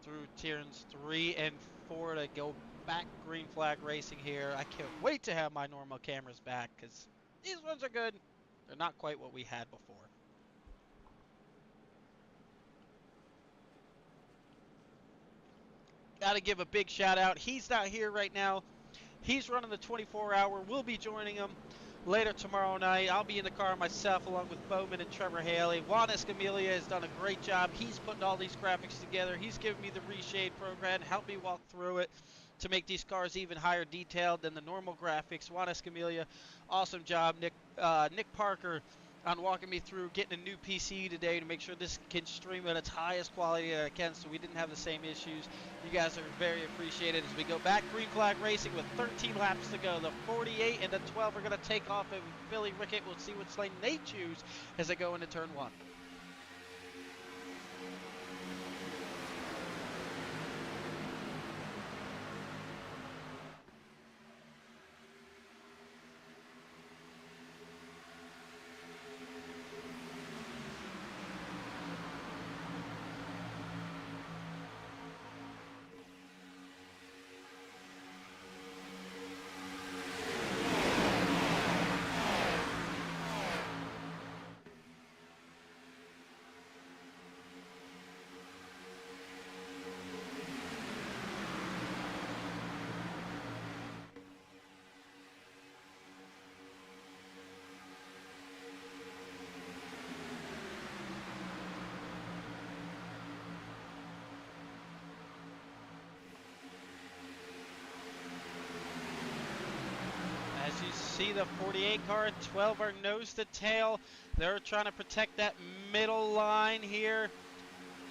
through turns 3 and 4 to go back green flag racing here. I can't wait to have my normal cameras back because these ones are good. They're not quite what we had before. Got to give a big shout out. He's not here right now. He's running the 24-hour. We'll be joining him later tomorrow night. I'll be in the car myself along with Bowman and Trevor Haley. Juan Escamilla has done a great job. He's putting all these graphics together. He's giving me the reshade program, helped me walk through it to make these cars even higher detailed than the normal graphics. Juan Escamilla, awesome job. Nick Parker on walking me through getting a new PC today to make sure this can stream at its highest quality that it can, so we didn't have the same issues. You guys are very appreciated as we go back green flag racing with 13 laps to go. The 48 and the 12 are going to take off, and Billy Rickett will see what lane they choose as they go into turn 1. see the 48 car and 12 are nose to tail. They're trying to protect that middle line here.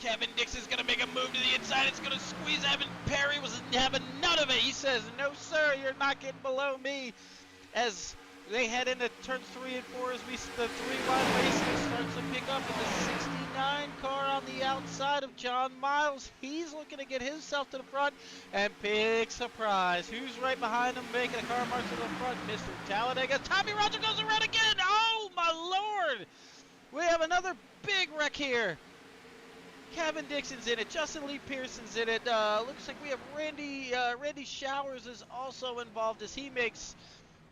Kevin Dixon's going to make a move to the inside. It's going to squeeze Evan Perry. Was having none of it. He says, no, sir, you're not getting below me. As they head into turns 3 and 4 as the 3-wide racing starts to pick up with the 69 car on the outside of John Miles. He's looking to get himself to the front, and big surprise. Who's right behind him making a car march to the front? Mr. Talladega. Tommy Roger goes around again. Oh, my Lord. We have another big wreck here. Kevin Dixon's in it. Justin Lee Pearson's in it. Looks like we have Randy Showers is also involved as he makes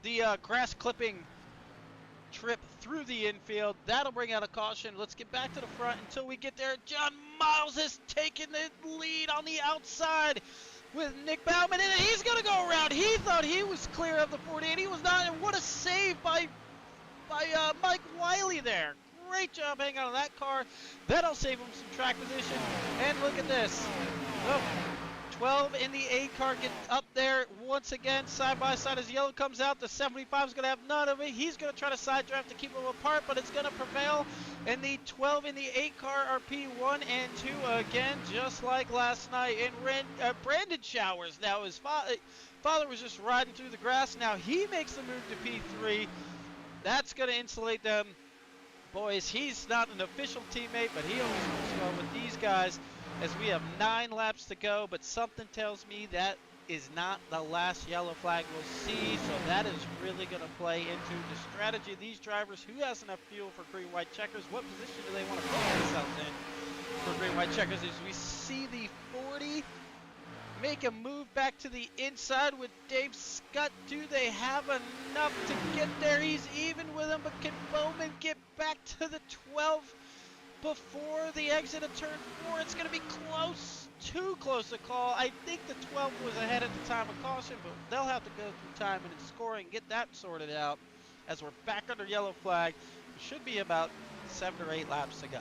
the grass clipping trip through the infield. That'll bring out a caution. Let's get back to the front until we get there. John Miles has taken the lead on the outside with Nick Bauman in it. He's going to go around. He thought he was clear of the 48. He was not. And what a save by Mike Wiley there. Great job hanging on that car. That'll save him some track position. And look at this. Oh, 12 in the 8 car gets up there once again side by side as yellow comes out. The 75 is going to have none of it. He's going to try to side drive to keep them apart, but it's going to prevail. And the 12 in the 8 car are P1 and 2 again, just like last night. And Brandon Showers, now his father was just riding through the grass. Now he makes the move to P3. That's going to insulate them. Boys, he's not an official teammate, but he always works well with these guys as we have 9 laps to go, but something tells me that is not the last yellow flag we'll see, so that is really going to play into the strategy of these drivers. Who has enough fuel for green-white checkers? What position do they want to put themselves in for green-white checkers? As we see the 40 make a move back to the inside with Dave Scott. Do they have enough to get there? He's even with him, but can Bowman get back to the 12 before the exit of turn 4? It's going to be close, too close to call. I think the 12 was ahead at the time of caution, but they'll have to go through time and scoring and get that sorted out as we're back under yellow flag. It should be about 7 or 8 laps to go.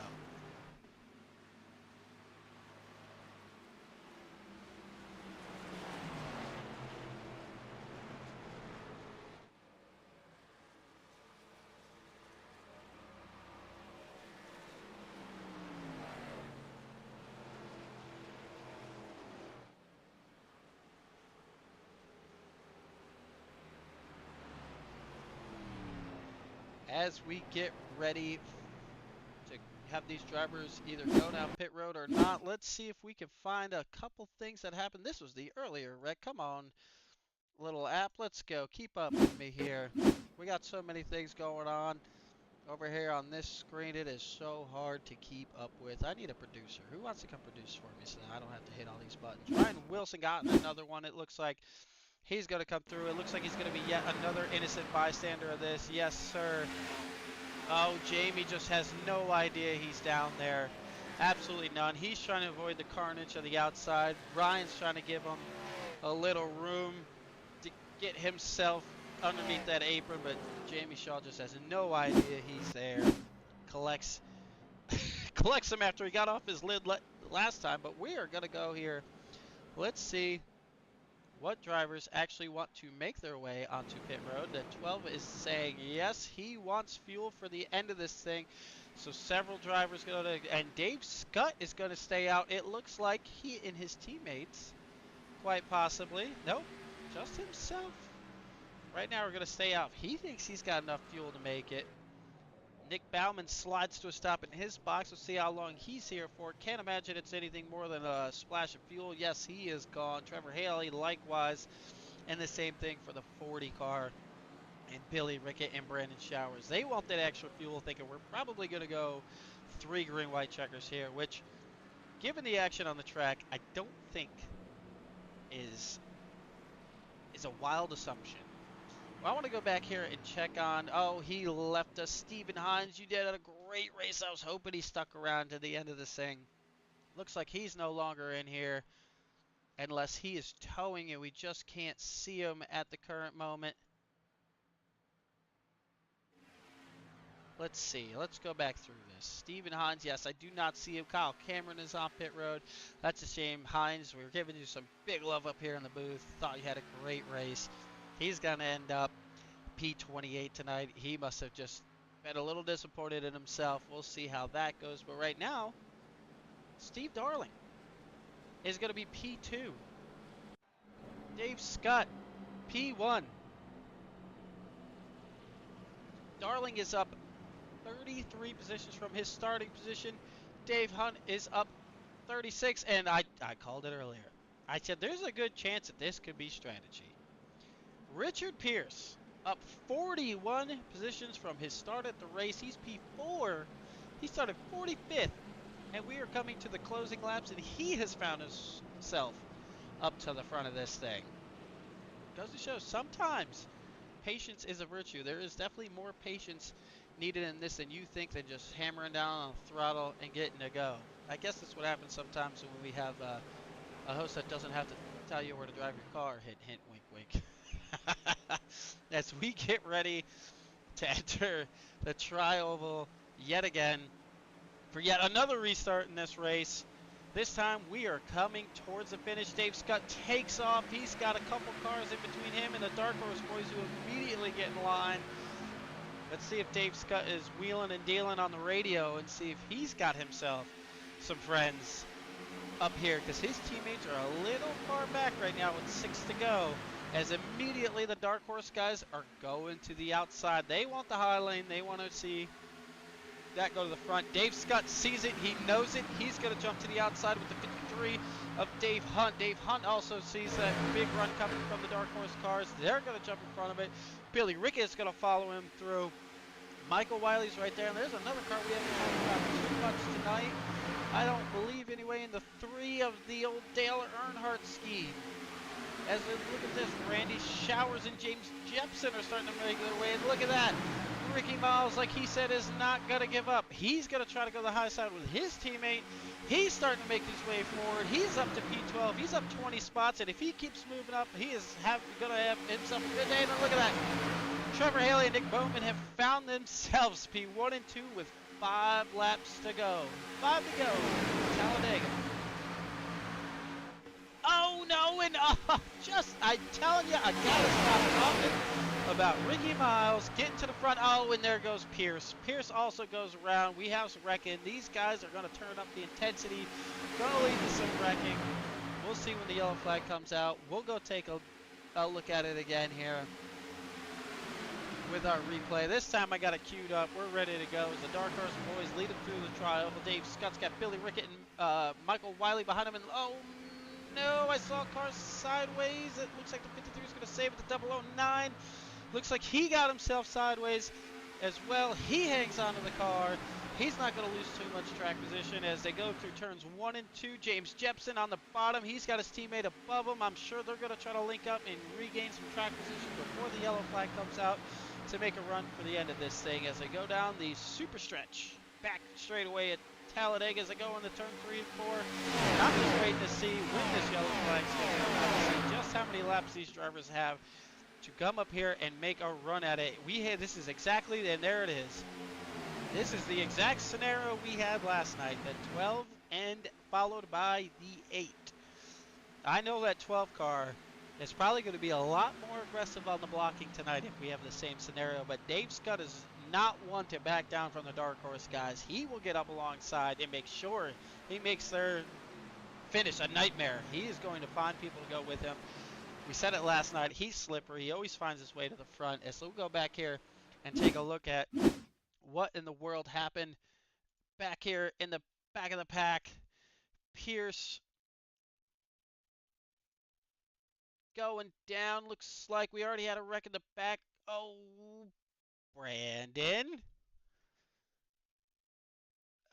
As we get ready to have these drivers either go down pit road or not, let's see if we can find a couple things that happened. This was the earlier wreck. Come on, little app. Let's go. Keep up with me here. We got so many things going on over here on this screen. It is so hard to keep up with. I need a producer. Who wants to come produce for me so I don't have to hit all these buttons? Ryan Wilson got another one. It looks like he's going to come through. It looks like he's going to be yet another innocent bystander of this. Yes, sir. Oh, Jamie just has no idea he's down there. Absolutely none. He's trying to avoid the carnage on the outside. Ryan's trying to give him a little room to get himself underneath that apron, but Jamie Shaw just has no idea he's there. Collects him after he got off his lid last time, but we are going to go here. Let's see what drivers actually want to make their way onto pit road. The 12 is saying yes, he wants fuel for the end of this thing. So several drivers go to, and Dave Scott is going to stay out. It looks like he and his teammates, quite possibly. Nope, just himself. Right now we're going to stay out. He thinks he's got enough fuel to make it. Nick Bauman slides to a stop in his box. We'll see how long he's here for. Can't imagine it's anything more than a splash of fuel. Yes, he is gone. Trevor Haley likewise. And the same thing for the 40 car. And Billy Rickett and Brandon Showers. They want that extra fuel, thinking we're probably going to go 3 green-white checkers here, which, given the action on the track, I don't think is a wild assumption. Well, I want to go back here and check on, oh, he left us. Stephen Hines, you did a great race. I was hoping he stuck around to the end of this thing. Looks like he's no longer in here unless he is towing and we just can't see him at the current moment. Let's see. Let's go back through this. Stephen Hines, yes, I do not see him. Kyle Cameron is on pit road. That's a shame. Hines, we were giving you some big love up here in the booth. Thought you had a great race. He's going to end up P28 tonight. He must have just been a little disappointed in himself. We'll see how that goes. But right now, Steve Darling is going to be P2. Dave Scott, P1. Darling is up 33 positions from his starting position. Dave Hunt is up 36, and I called it earlier. I said there's a good chance that this could be strategy. Richard Pierce up 41 positions from his start at the race. He's P4. He started 45th, and we are coming to the closing laps, and he has found himself up to the front of this thing. Goes to show sometimes patience is a virtue. There is definitely more patience needed in this than you think than just hammering down on the throttle and getting to go. I guess that's what happens sometimes when we have a host that doesn't have to tell you where to drive your car. Hint, hint, wink, wink. As we get ready to enter the tri-oval yet again for yet another restart in this race. This time we are coming towards the finish. Dave Scott takes off. He's got a couple cars in between him and the Dark Horse boys who immediately get in line. Let's see if Dave Scott is wheeling and dealing on the radio and see if he's got himself some friends up here, because his teammates are a little far back right now with 6 to go, as immediately the Dark Horse guys are going to the outside. They want the high lane. They want to see that go to the front. Dave Scott sees it. He knows it. He's going to jump to the outside with the 53 of Dave Hunt. Dave Hunt also sees that big run coming from the Dark Horse cars. They're going to jump in front of it. Billy Rickett is going to follow him through. Michael Wiley's right there. And there's another car we haven't talked about too much tonight. I don't believe anyway in the 3 of the old Dale Earnhardt scheme. As we look at this, Randy Showers and James Jepson are starting to make their way. And look at that. Ricky Miles, like he said, is not going to give up. He's going to try to go the high side with his teammate. He's starting to make his way forward. He's up to P12. He's up 20 spots. And if he keeps moving up, he is going to have himself a good day. And then look at that. Trevor Haley and Nick Bowman have found themselves P1 and 2 with 5 laps to go. 5 to go. Talladega. Oh, no, and I'm telling you, I gotta stop talking about Ricky Miles getting to the front. Oh, and there goes Pierce. Pierce also goes around. We have some wrecking. These guys are going to turn up the intensity. Going to lead to some wrecking. We'll see when the yellow flag comes out. We'll go take a look at it again here with our replay. This time I got it queued up. We're ready to go as the Dark Horse boys lead them through the trial. Dave Scott's got Billy Rickett and Michael Wiley behind him. And oh, no, I saw cars sideways. It looks like the 53 is going to save it. The 009 looks like he got himself sideways as well. He hangs onto the car. He's not going to lose too much track position as they go through turns 1 and 2. James Jepson on the bottom. He's got his teammate above him. I'm sure they're going to try to link up and regain some track position before the yellow flag comes out to make a run for the end of this thing as they go down the super stretch back straight away at Talladega as they go into turn 3 and 4. And I'm just waiting to see when this yellow flag's going to come out to see just how many laps these drivers have to come up here and make a run at it. This is exactly, and there it is. This is the exact scenario we had last night, the 12 and followed by the 8. I know that 12 car is probably going to be a lot more aggressive on the blocking tonight if we have the same scenario, but Dave Scott is not one to back down from the Dark Horse guys. He will get up alongside and make sure he makes their finish a nightmare. He is going to find people to go with him. We said it last night. He's slippery. He always finds his way to the front. And so we'll go back here and take a look at what in the world happened back here in the back of the pack. Pierce going down. Looks like we already had a wreck in the back. Oh, Brandon.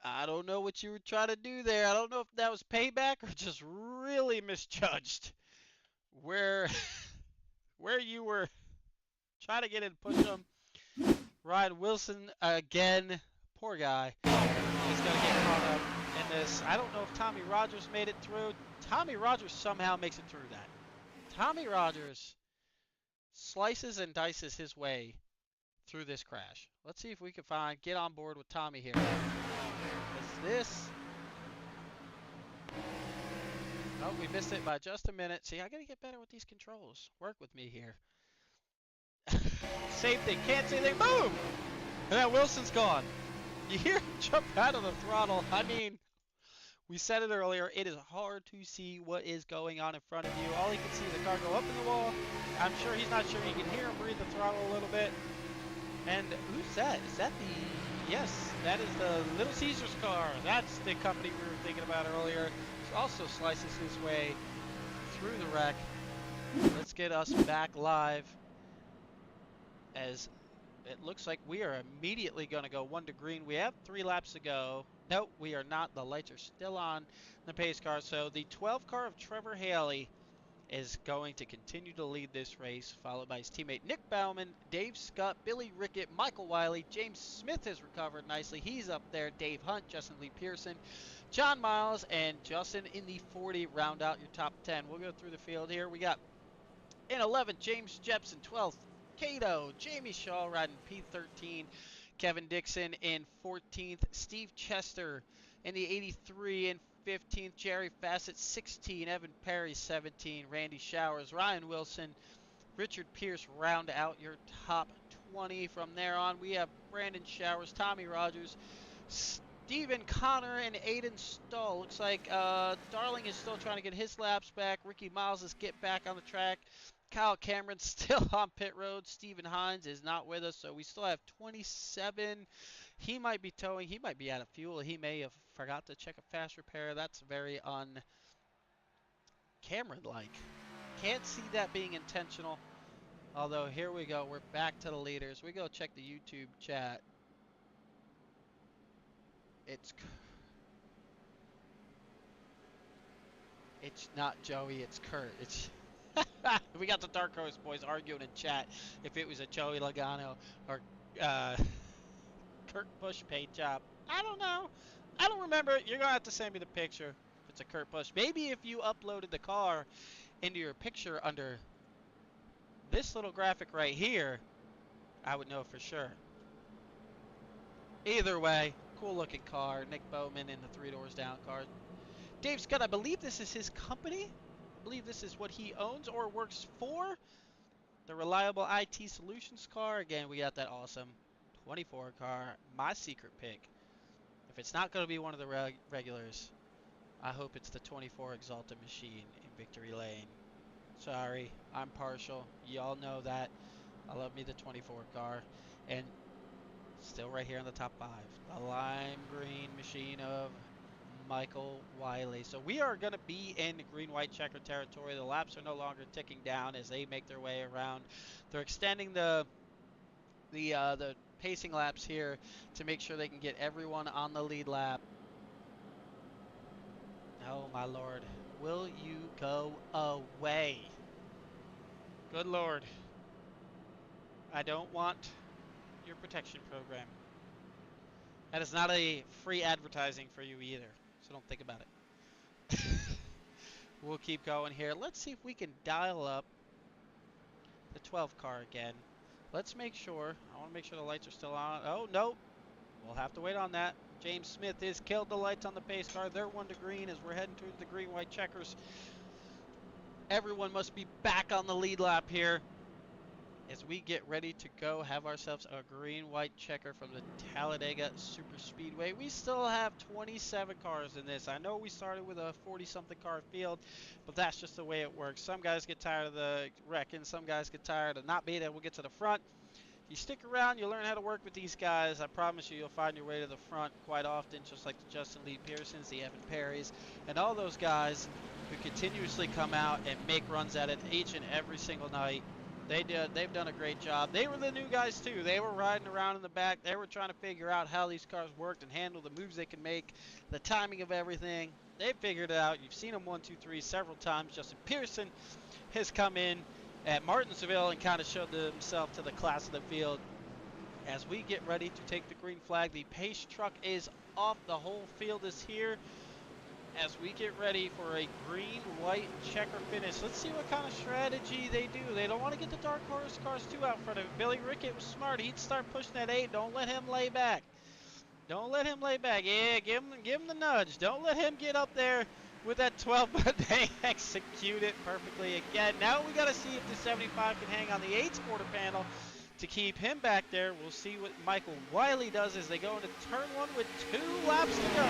I don't know what you were trying to do there. I don't know if that was payback or just really misjudged where you were trying to get in, push him. Ryan Wilson again. Poor guy. He's going to get caught up in this. I don't know if Tommy Rogers made it through. Tommy Rogers somehow makes it through that. Tommy Rogers slices and dices his way through this crash. Let's see if we can get on board with Tommy here. Is this? Oh, we missed it by just a minute. See, I gotta get better with these controls. Work with me here. Same thing. Can't say anything. Boom! And then Wilson's gone. You hear him jump out of the throttle. I mean, we said it earlier. It is hard to see what is going on in front of you. All he can see is the car go up in the wall. I'm sure he's not sure. You can hear him breathe the throttle a little bit. And who's that? Is that the... Yes, that is the Little Caesars car. That's the company we were thinking about earlier. It also slices his way through the wreck. Let's get us back live, as it looks like we are immediately going to go 1 to green. We have 3 laps to go. Nope, we are not. The lights are still on the pace car. So the 12 car of Trevor Haley is going to continue to lead this race, followed by his teammate Nick Bauman, Dave Scott, Billy Rickett, Michael Wiley. James Smith has recovered nicely. He's up there. Dave Hunt, Justin Lee Pearson, John Miles, and Justin in the 40 round out your top 10. We'll go through the field here. We got in 11th, James Jepson, 12th, Cato, Jamie Shaw riding P13, Kevin Dixon in 14th, Steve Chester in the 83 and 15th, Jerry Fassett 16, Evan Perry 17, Randy Showers, Ryan Wilson, Richard Pierce round out your top 20. From there on, we have Brandon Showers, Tommy Rogers, Stephen Connor, and Aiden Stahl. Looks like Darling is still trying to get his laps back. Ricky Miles is get back on the track. Kyle Cameron's still on pit road. Stephen Hines is not with us, so we still have 27. He might be towing. He might be out of fuel. He may have forgot to check a fast repair. That's very un-Cameron-like. Can't see that being intentional. Although, here we go. We're back to the leaders. We go check the YouTube chat. It's not Joey, it's Kurt. It's we got the Dark Horse boys arguing in chat if it was a Joey Logano or Kurt Busch paint job. I don't know. I don't remember. You're going to have to send me the picture if it's a Kurt Busch. Maybe if you uploaded the car into your picture under this little graphic right here, I would know for sure. Either way, cool looking car. Nick Bowman in the 3 doors down car. Dave Scott, I believe this is his company. I believe this is what he owns or works for. The Reliable IT Solutions car. Again, we got that awesome 24 car. My secret pick. If it's not going to be one of the regulars, I hope it's the 24 Exalted Machine in Victory Lane. Sorry, I'm partial. Y'all know that. I love me the 24 car. And still right here in the top 5. The lime green machine of Michael Wiley. So we are going to be in green-white checker territory. The laps are no longer ticking down as they make their way around. They're extending the pacing laps here to make sure they can get everyone on the lead lap. Oh my lord, will you go away? Good lord. I don't want your protection program. That is not a free advertising for you either, so don't think about it. We'll keep going here. Let's see if we can dial up the 12 car again. Let's make sure. I want to make sure the lights are still on. Oh, no. We'll have to wait on that. James Smith has killed the lights on the pace car. They're 1 to green as we're heading towards the green-white checkers. Everyone must be back on the lead lap here as we get ready to go have ourselves a green-white checker from the Talladega Super Speedway. We still have 27 cars in this. I know we started with a 40-something car field, but that's just the way it works. Some guys get tired of the wrecking. Some guys get tired of not being able to get to the front. If you stick around, you'll learn how to work with these guys. I promise you, you'll find your way to the front quite often, just like the Justin Lee Pearsons, the Evan Perrys, and all those guys who continuously come out and make runs at it each and every single night. They've done a great job. They were the new guys too. They were riding around in the back. They were trying to figure out how these cars worked and handle the moves they can make, the timing of everything. They figured it out. You've seen them 1, 2, 3 several times. Justin Pearson has come in at Martinsville and kind of showed himself to the class of the field. As we get ready to take the green flag, the pace truck is off. The whole field is here as we get ready for a green-white checker finish. Let's see what kind of strategy they do. They don't want to get the Dark Horse cars too out front of him. Billy Rickett was smart. He'd start pushing that 8. Don't let him lay back. Don't let him lay back. Yeah, give him the nudge. Don't let him get up there with that 12, but they execute it perfectly again. Now we got to see if the 75 can hang on the 8's quarter panel to keep him back there. We'll see what Michael Wiley does as they go into turn 1 with 2 laps to go.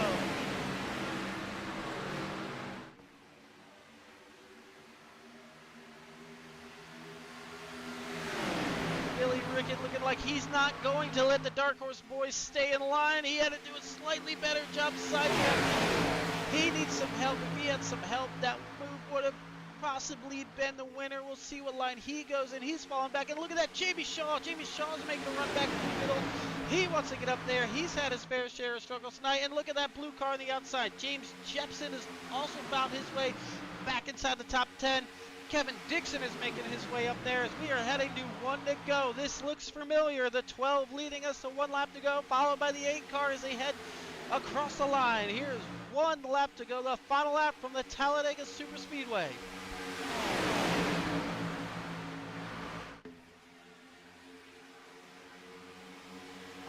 Billy Rickett looking like he's not going to let the Dark Horse boys stay in line. He had to do a slightly better job sidestepping. He needs some help. If he had some help, that move would have possibly been the winner. We'll see what line he goes in. He's falling back. And look at that, Jamie Shaw. Jamie Shaw's making a run back to the middle. He wants to get up there. He's had his fair share of struggles tonight. And look at that blue car on the outside. James Jepson has also found his way back inside the top 10. Kevin Dixon is making his way up there as we are heading to 1 to go. This looks familiar. The 12 leading us to 1 lap to go, followed by the 8 car as they head across the line. Here's 1 lap to go, the final lap from the Talladega Superspeedway.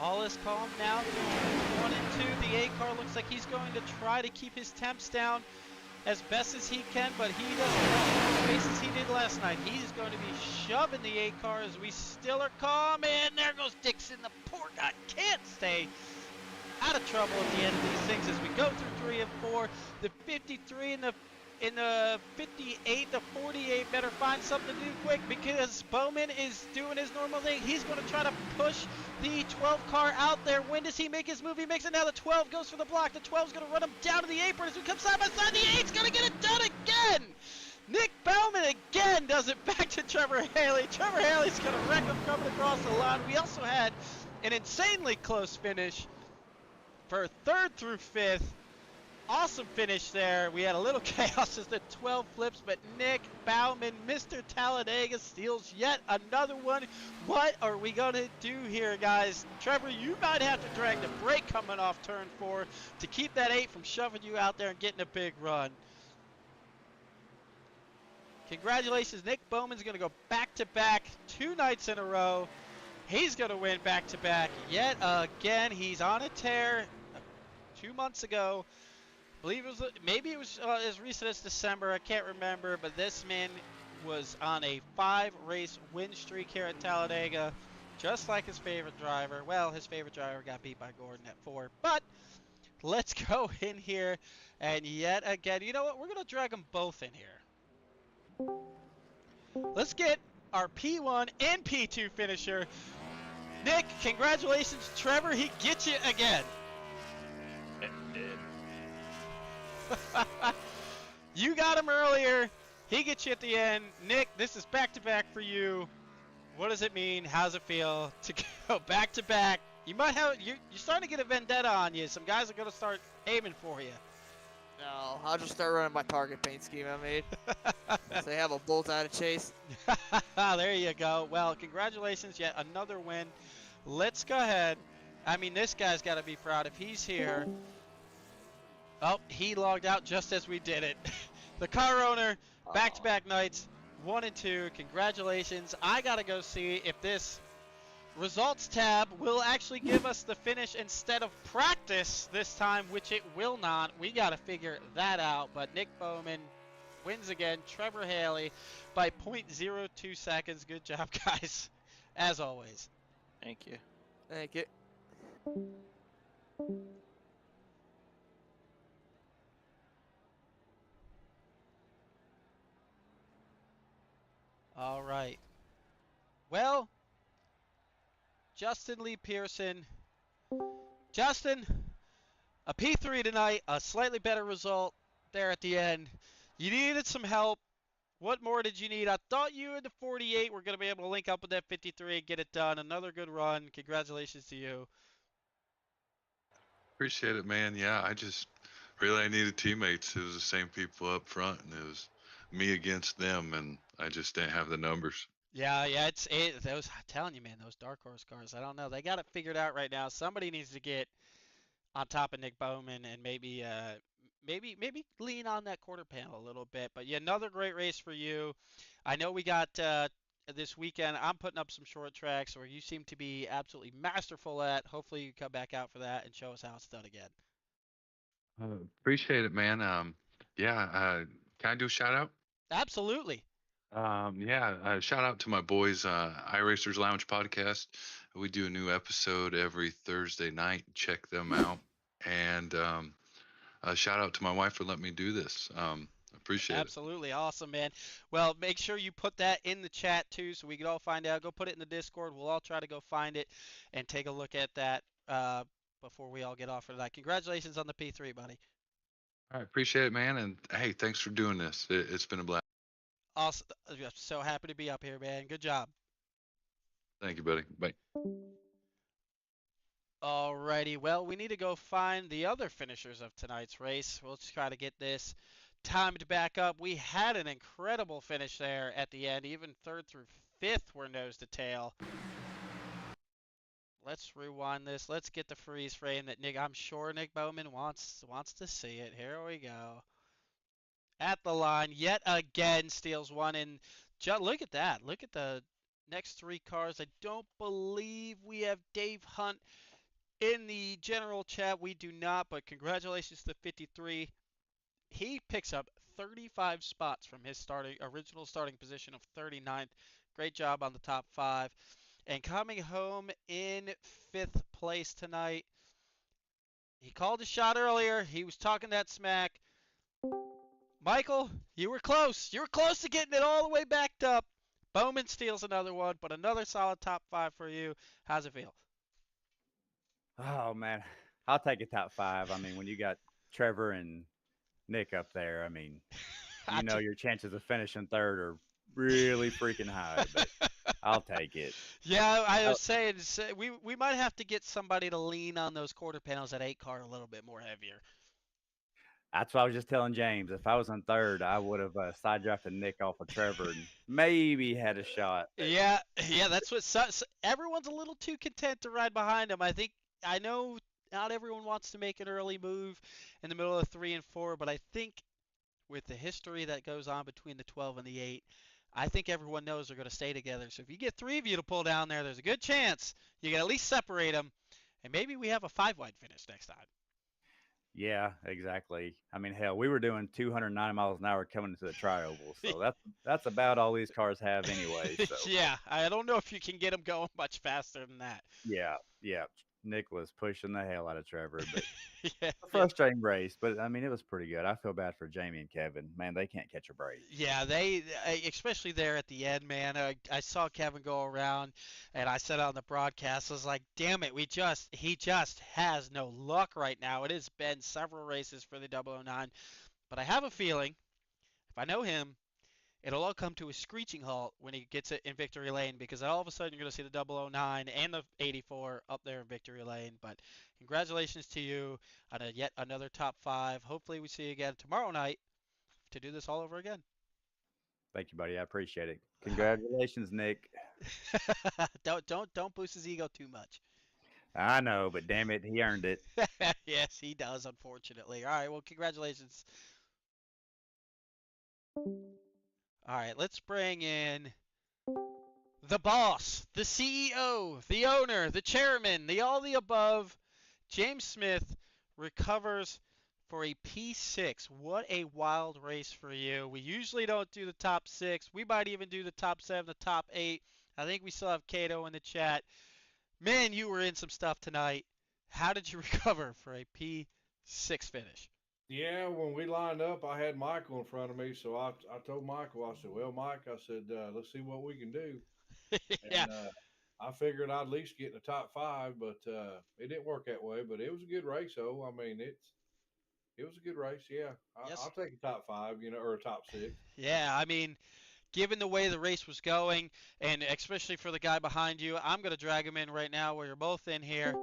All is calm now. 1 and 2. The 8 car looks like he's going to try to keep his temps down as best as he can, but he doesn't have as space as he did last night. He's going to be shoving the 8 car as we still are calm, and there goes Dixon. The poor guy can't stay out of trouble at the end of these things as we go through 3 and 4. The 53 and the 58, the 48 better find something to do quick because Bowman is doing his normal thing. He's going to try to push the 12 car out there. When does he make his move? He makes it now. The 12 goes for the block. The 12 is going to run him down to the apron as we come side by side. The 8's going to get it done again. Nick Bowman again does it back to Trevor Haley. Trevor Haley's going to wreck him coming across the line. We also had an insanely close finish for 3rd through 5th. Awesome finish there. We had a little chaos as the 12 flips, but Nick Bowman, Mr. Talladega, steals yet another one. What are we going to do here, guys? Trevor, you might have to drag the brake coming off turn 4 to keep that 8 from shoving you out there and getting a big run. Congratulations, Nick Bowman's going to go back-to-back 2 nights in a row. He's going to win back-to-back yet again. He's on a tear 2 months ago. I believe it was, maybe it was as recent as December, I can't remember, but this man was on a 5-race win streak here at Talladega, just like his favorite driver. Well, his favorite driver got beat by Gordon at 4, but let's go in here, and yet again, you know what, we're going to drag them both in here. Let's get our P1 and P2 finisher. Nick, congratulations. Trevor, he gets you again. You got him earlier. He gets you at the end. Nick, this is back-to-back for you. What does it mean? How's it feel to go back-to-back? You might have you're starting to get a vendetta on you. Some guys are going to start aiming for you. No, I'll just start running my target paint scheme I made. So they have a bolt out of chase. There you go. Well, congratulations, yet another win. Let's go ahead. I mean, this guy's got to be proud if he's here. Oh, he logged out just as we did it. The car owner, back-to-back nights, 1 and 2. Congratulations. I got to go see if this results tab will actually give us the finish instead of practice this time, which it will not. We got to figure that out. But Nick Bowman wins again. Trevor Haley by 0.02 seconds. Good job, guys, as always. Thank you. Thank you. All right. Well, Justin Lee Pearson. Justin, a P3 tonight, a slightly better result there at the end. You needed some help. What more did you need? I thought you and the 48 were going to be able to link up with that 53 and get it done. Another good run. Congratulations to you. Appreciate it, man. Yeah, I just really needed teammates. It was the same people up front, and it was me against them, and I just didn't have the numbers. Yeah, those, I'm telling you, man, those Dark Horse cars, I don't know. They got it figured out right now. Somebody needs to get on top of Nick Bowman and maybe lean on that quarter panel a little bit. But yeah, another great race for you. I know we got this weekend. I'm putting up some short tracks where you seem to be absolutely masterful at. Hopefully you come back out for that and show us how it's done again. Appreciate it, man. Can I do a shout out? Absolutely. Shout out to my boys, iRacers Lounge podcast. We do a new episode every Thursday night. Check them out. And shout out to my wife for letting me do this. Appreciate it. Absolutely awesome, man. Well, make sure you put that in the chat too, so we can all find out. Go put it in the Discord. We'll all try to go find it and take a look at that before we all get off for tonight. Congratulations on the P3, buddy. All right, appreciate it, man. And hey, thanks for doing this. It's been a blast. Awesome. I'm so happy to be up here, man. Good job. Thank you, buddy. Bye. Alrighty, well, we need to go find the other finishers of tonight's race. We'll just try to get this timed back up. We had an incredible finish there at the end. Even third through fifth were nose to tail. Let's rewind this. Let's get the freeze frame that I'm sure Nick Bowman wants to see it. Here we go. At the line, yet again steals one, and look at that. Look at the next three cars. I don't believe we have Dave Hunt in the general chat. We do not, but congratulations to 53. He picks up 35 spots from his original starting position of 39th. Great job on the top 5. And coming home in 5th place tonight, he called a shot earlier. He was talking that smack. Michael, you were close. You were close to getting it all the way backed up. Bowman steals another one, but another solid top 5 for you. How's it feel? Oh, man. I'll take a top 5. I mean, when you got Trevor and Nick up there, I mean, you know your chances of finishing third are really freaking high, but I'll take it. Yeah, I was saying we might have to get somebody to lean on those quarter panels at 8 car a little bit more heavier. That's what I was just telling James. If I was on third, I would have side drafted Nick off of Trevor and maybe had a shot. Yeah, that's what everyone's a little too content to ride behind him. I know not everyone wants to make an early move in the middle of 3 and 4, but I think with the history that goes on between the 12 and the 8, I think everyone knows they're going to stay together. So if you get 3 of you to pull down there, there's a good chance you can at least separate them, and maybe we have a 5-wide finish next time. Yeah, exactly. I mean, hell, we were doing 290 miles an hour coming into the tri-oval, so that's about all these cars have anyway. So. Yeah, I don't know if you can get them going much faster than that. Yeah. Nick was pushing the hell out of Trevor, but a frustrating race. But I mean, it was pretty good. I feel bad for Jamie and Kevin. Man, they can't catch a break. Yeah, they especially there at the end, man. I saw Kevin go around, and I said on the broadcast, I was like, "Damn it, he just has no luck right now." It has been several races for the 009, but I have a feeling, if I know him, it'll all come to a screeching halt when he gets it in victory lane, because all of a sudden you're going to see the 009 and the 84 up there in victory lane. But congratulations to you on yet another top 5. Hopefully we see you again tomorrow night to do this all over again. Thank you, buddy. I appreciate it. Congratulations, Nick. Don't boost his ego too much. I know, but damn it, he earned it. Yes, he does, unfortunately. All right, well, congratulations. All right, let's bring in the boss, the CEO, the owner, the chairman, the all the above. James Smith recovers for a P6. What a wild race for you. We usually don't do the top 6. We might even do the top 7, the top 8. I think we still have Cato in the chat. Man, you were in some stuff tonight. How did you recover for a P6 finish? Yeah, when we lined up, I had Michael in front of me, so I told Michael, I said, "Well, Mike," I said, "let's see what we can do." Yeah. And, I figured I'd at least get in the top 5, but it didn't work that way. But it was a good race, though. I mean, it was a good race. Yeah, I'll take a top 5, or a top 6. Yeah, I mean, given the way the race was going, and especially for the guy behind you, I'm going to drag him in right now where you're both in here.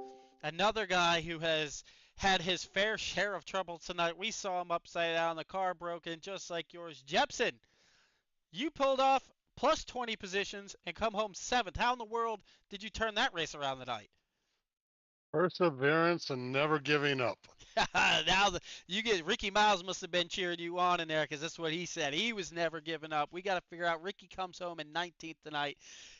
Another guy who has had his fair share of trouble tonight. We saw him upside down, the car broken, just like yours. Jepson, you pulled off plus 20 positions and come home 7th. How in the world did you turn that race around tonight? Perseverance and never giving up. Now you get Ricky Miles must have been cheering you on in there, because that's what he said. He was never giving up. We got to figure out. Ricky comes home in 19th tonight.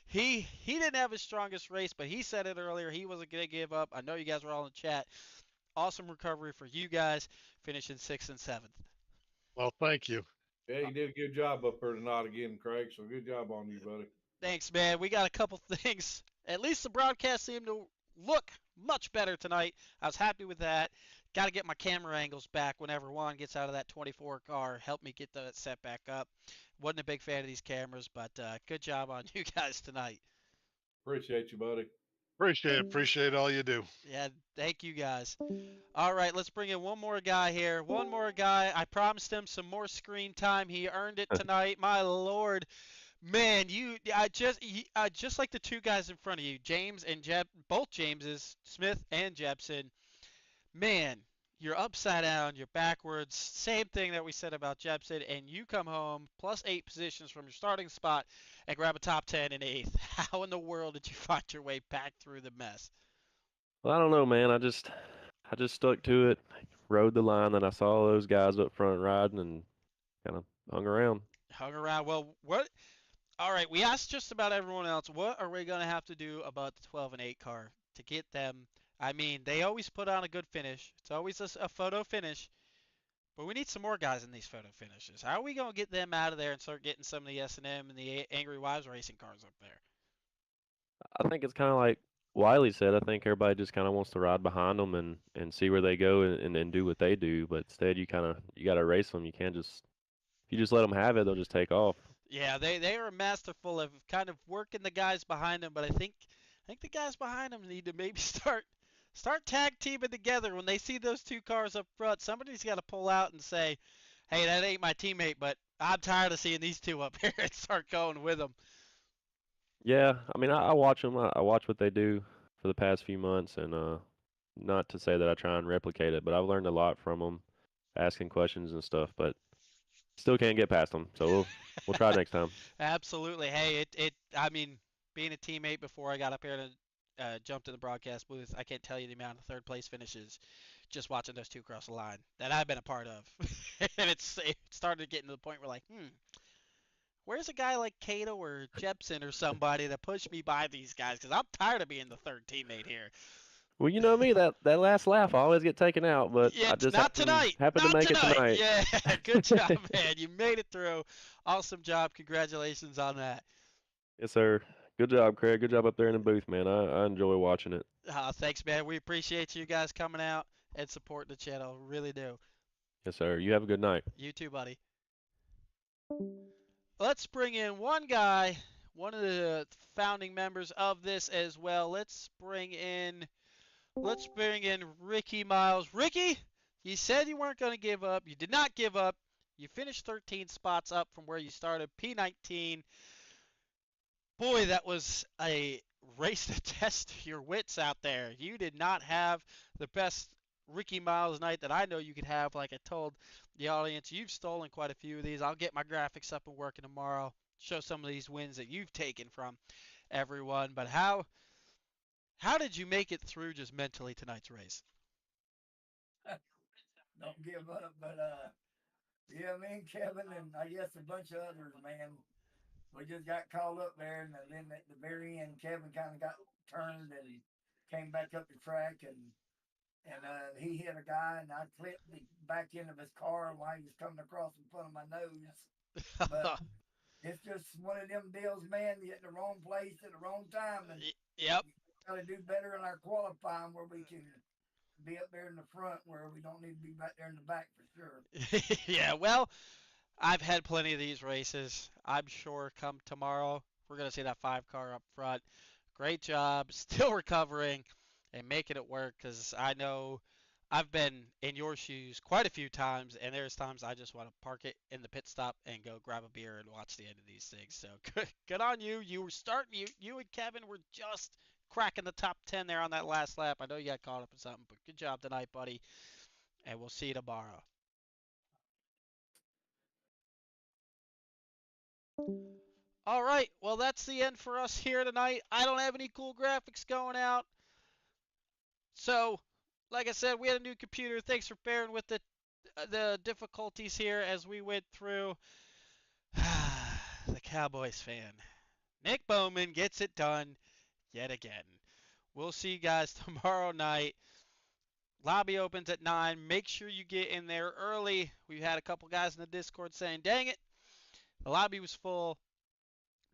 He didn't have his strongest race, but he said it earlier. He wasn't going to give up. I know you guys were all in the chat. Awesome recovery for you guys, finishing 6th and 7th. Well, thank you. Yeah, you did a good job up there tonight again, Craig. So good job on you, buddy. Thanks, man. We got a couple things. At least the broadcast seemed to look much better tonight. I was happy with that. Got to get my camera angles back whenever Juan gets out of that 24 car. Help me get that set back up. Wasn't a big fan of these cameras, but good job on you guys tonight. Appreciate you, buddy. Appreciate all you do. Yeah, thank you guys. All right, let's bring in one more guy here. One more guy. I promised him some more screen time. He earned it tonight. My Lord. Man, just like the two guys in front of you, James and Jeb, both Jameses, Smith and Jepson. Man, you're upside down, you're backwards. Same thing that we said about Jepson, and you come home plus 8 positions from your starting spot and grab a top 10 and 8th. How in the world did you find your way back through the mess? Well, I don't know, man. I just stuck to it, rode the line, and I saw those guys up front riding, and kind of hung around. Well, what? All right, we asked just about everyone else, what are we going to have to do about the 12 and 8 car to get them? I mean, they always put on a good finish. It's always a photo finish. But we need some more guys in these photo finishes. How are we going to get them out of there and start getting some of the S&M and the Angry Wives racing cars up there? I think it's kind of like Wiley said. I think everybody just kind of wants to ride behind them and see where they go and do what they do. But instead, you got to race them. You can't just if you just let them have it, they'll just take off. Yeah, they are masterful of kind of working the guys behind them, but I think the guys behind them need to maybe start tag teaming together when they see those two cars up front. Somebody's got to pull out and say, "Hey, that ain't my teammate, but I'm tired of seeing these two up here," and start going with them. Yeah, I mean, I watch them. I watch what they do for the past few months, and not to say that I try and replicate it, but I've learned a lot from them, asking questions and stuff. But still can't get past them, so we'll try next time. Absolutely. Hey, I mean, being a teammate before I got up here to jumped in the broadcast booth, I can't tell you the amount of third place finishes just watching those two cross the line that I've been a part of. And it started getting to the point where like, where's a guy like Cato or Jepson or somebody to push me by these guys? Because I'm tired of being the third teammate here. Well, you know me, that last lap I always get taken out, but yeah, I just not tonight. Happen not to make tonight. it tonight. Yeah, good job, man. You made it through. Awesome job. Congratulations on that. Yes, sir. Good job, Craig. Good job up there in the booth, man. I enjoy watching it. Thanks, man. We appreciate you guys coming out and supporting the channel. Really do. Yes, sir. You have a good night. You too, buddy. Let's bring in one guy, one of the founding members of this as well. Let's bring in Ricky Miles. Ricky, you said you weren't going to give up. You did not give up. You finished 13 spots up from where you started, P19. Boy, that was a race to test your wits out there. You did not have the best Ricky Miles night that I know you could have. Like I told the audience, you've stolen quite a few of these. I'll get my graphics up and working tomorrow, show some of these wins that you've taken from everyone. But how did you make it through just mentally tonight's race? Don't give up, but yeah, me and Kevin and I guess a bunch of others, man, we just got called up there, and then at the very end, Kevin kind of got turned and came back up the track, and he hit a guy, and I clipped the back end of his car while he was coming across in front of my nose. But it's just one of them deals, man. You hit the wrong place at the wrong time, and yep, got to do better in our qualifying where we can be up there in the front, where we don't need to be back there in the back for sure. Yeah, well, I've had plenty of these races. I'm sure come tomorrow, we're going to see that 5 car up front. Great job. Still recovering and making it work, because I know I've been in your shoes quite a few times, and there's times I just want to park it in the pit stop and go grab a beer and watch the end of these things. So good on you. You were starting, you and Kevin were just cracking the top 10 there on that last lap. I know you got caught up in something, but good job tonight, buddy. And we'll see you tomorrow. All right, well, that's the end for us here tonight. I don't have any cool graphics going out. So, like I said, we had a new computer. Thanks for bearing with the difficulties here as we went through. The Cowboys fan. Nick Bowman gets it done yet again. We'll see you guys tomorrow night. Lobby opens at 9. Make sure you get in there early. We've had a couple guys in the Discord saying, dang it, the lobby was full.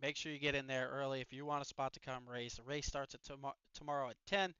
Make sure you get in there early if you want a spot to come race. The race starts at tomorrow at 10.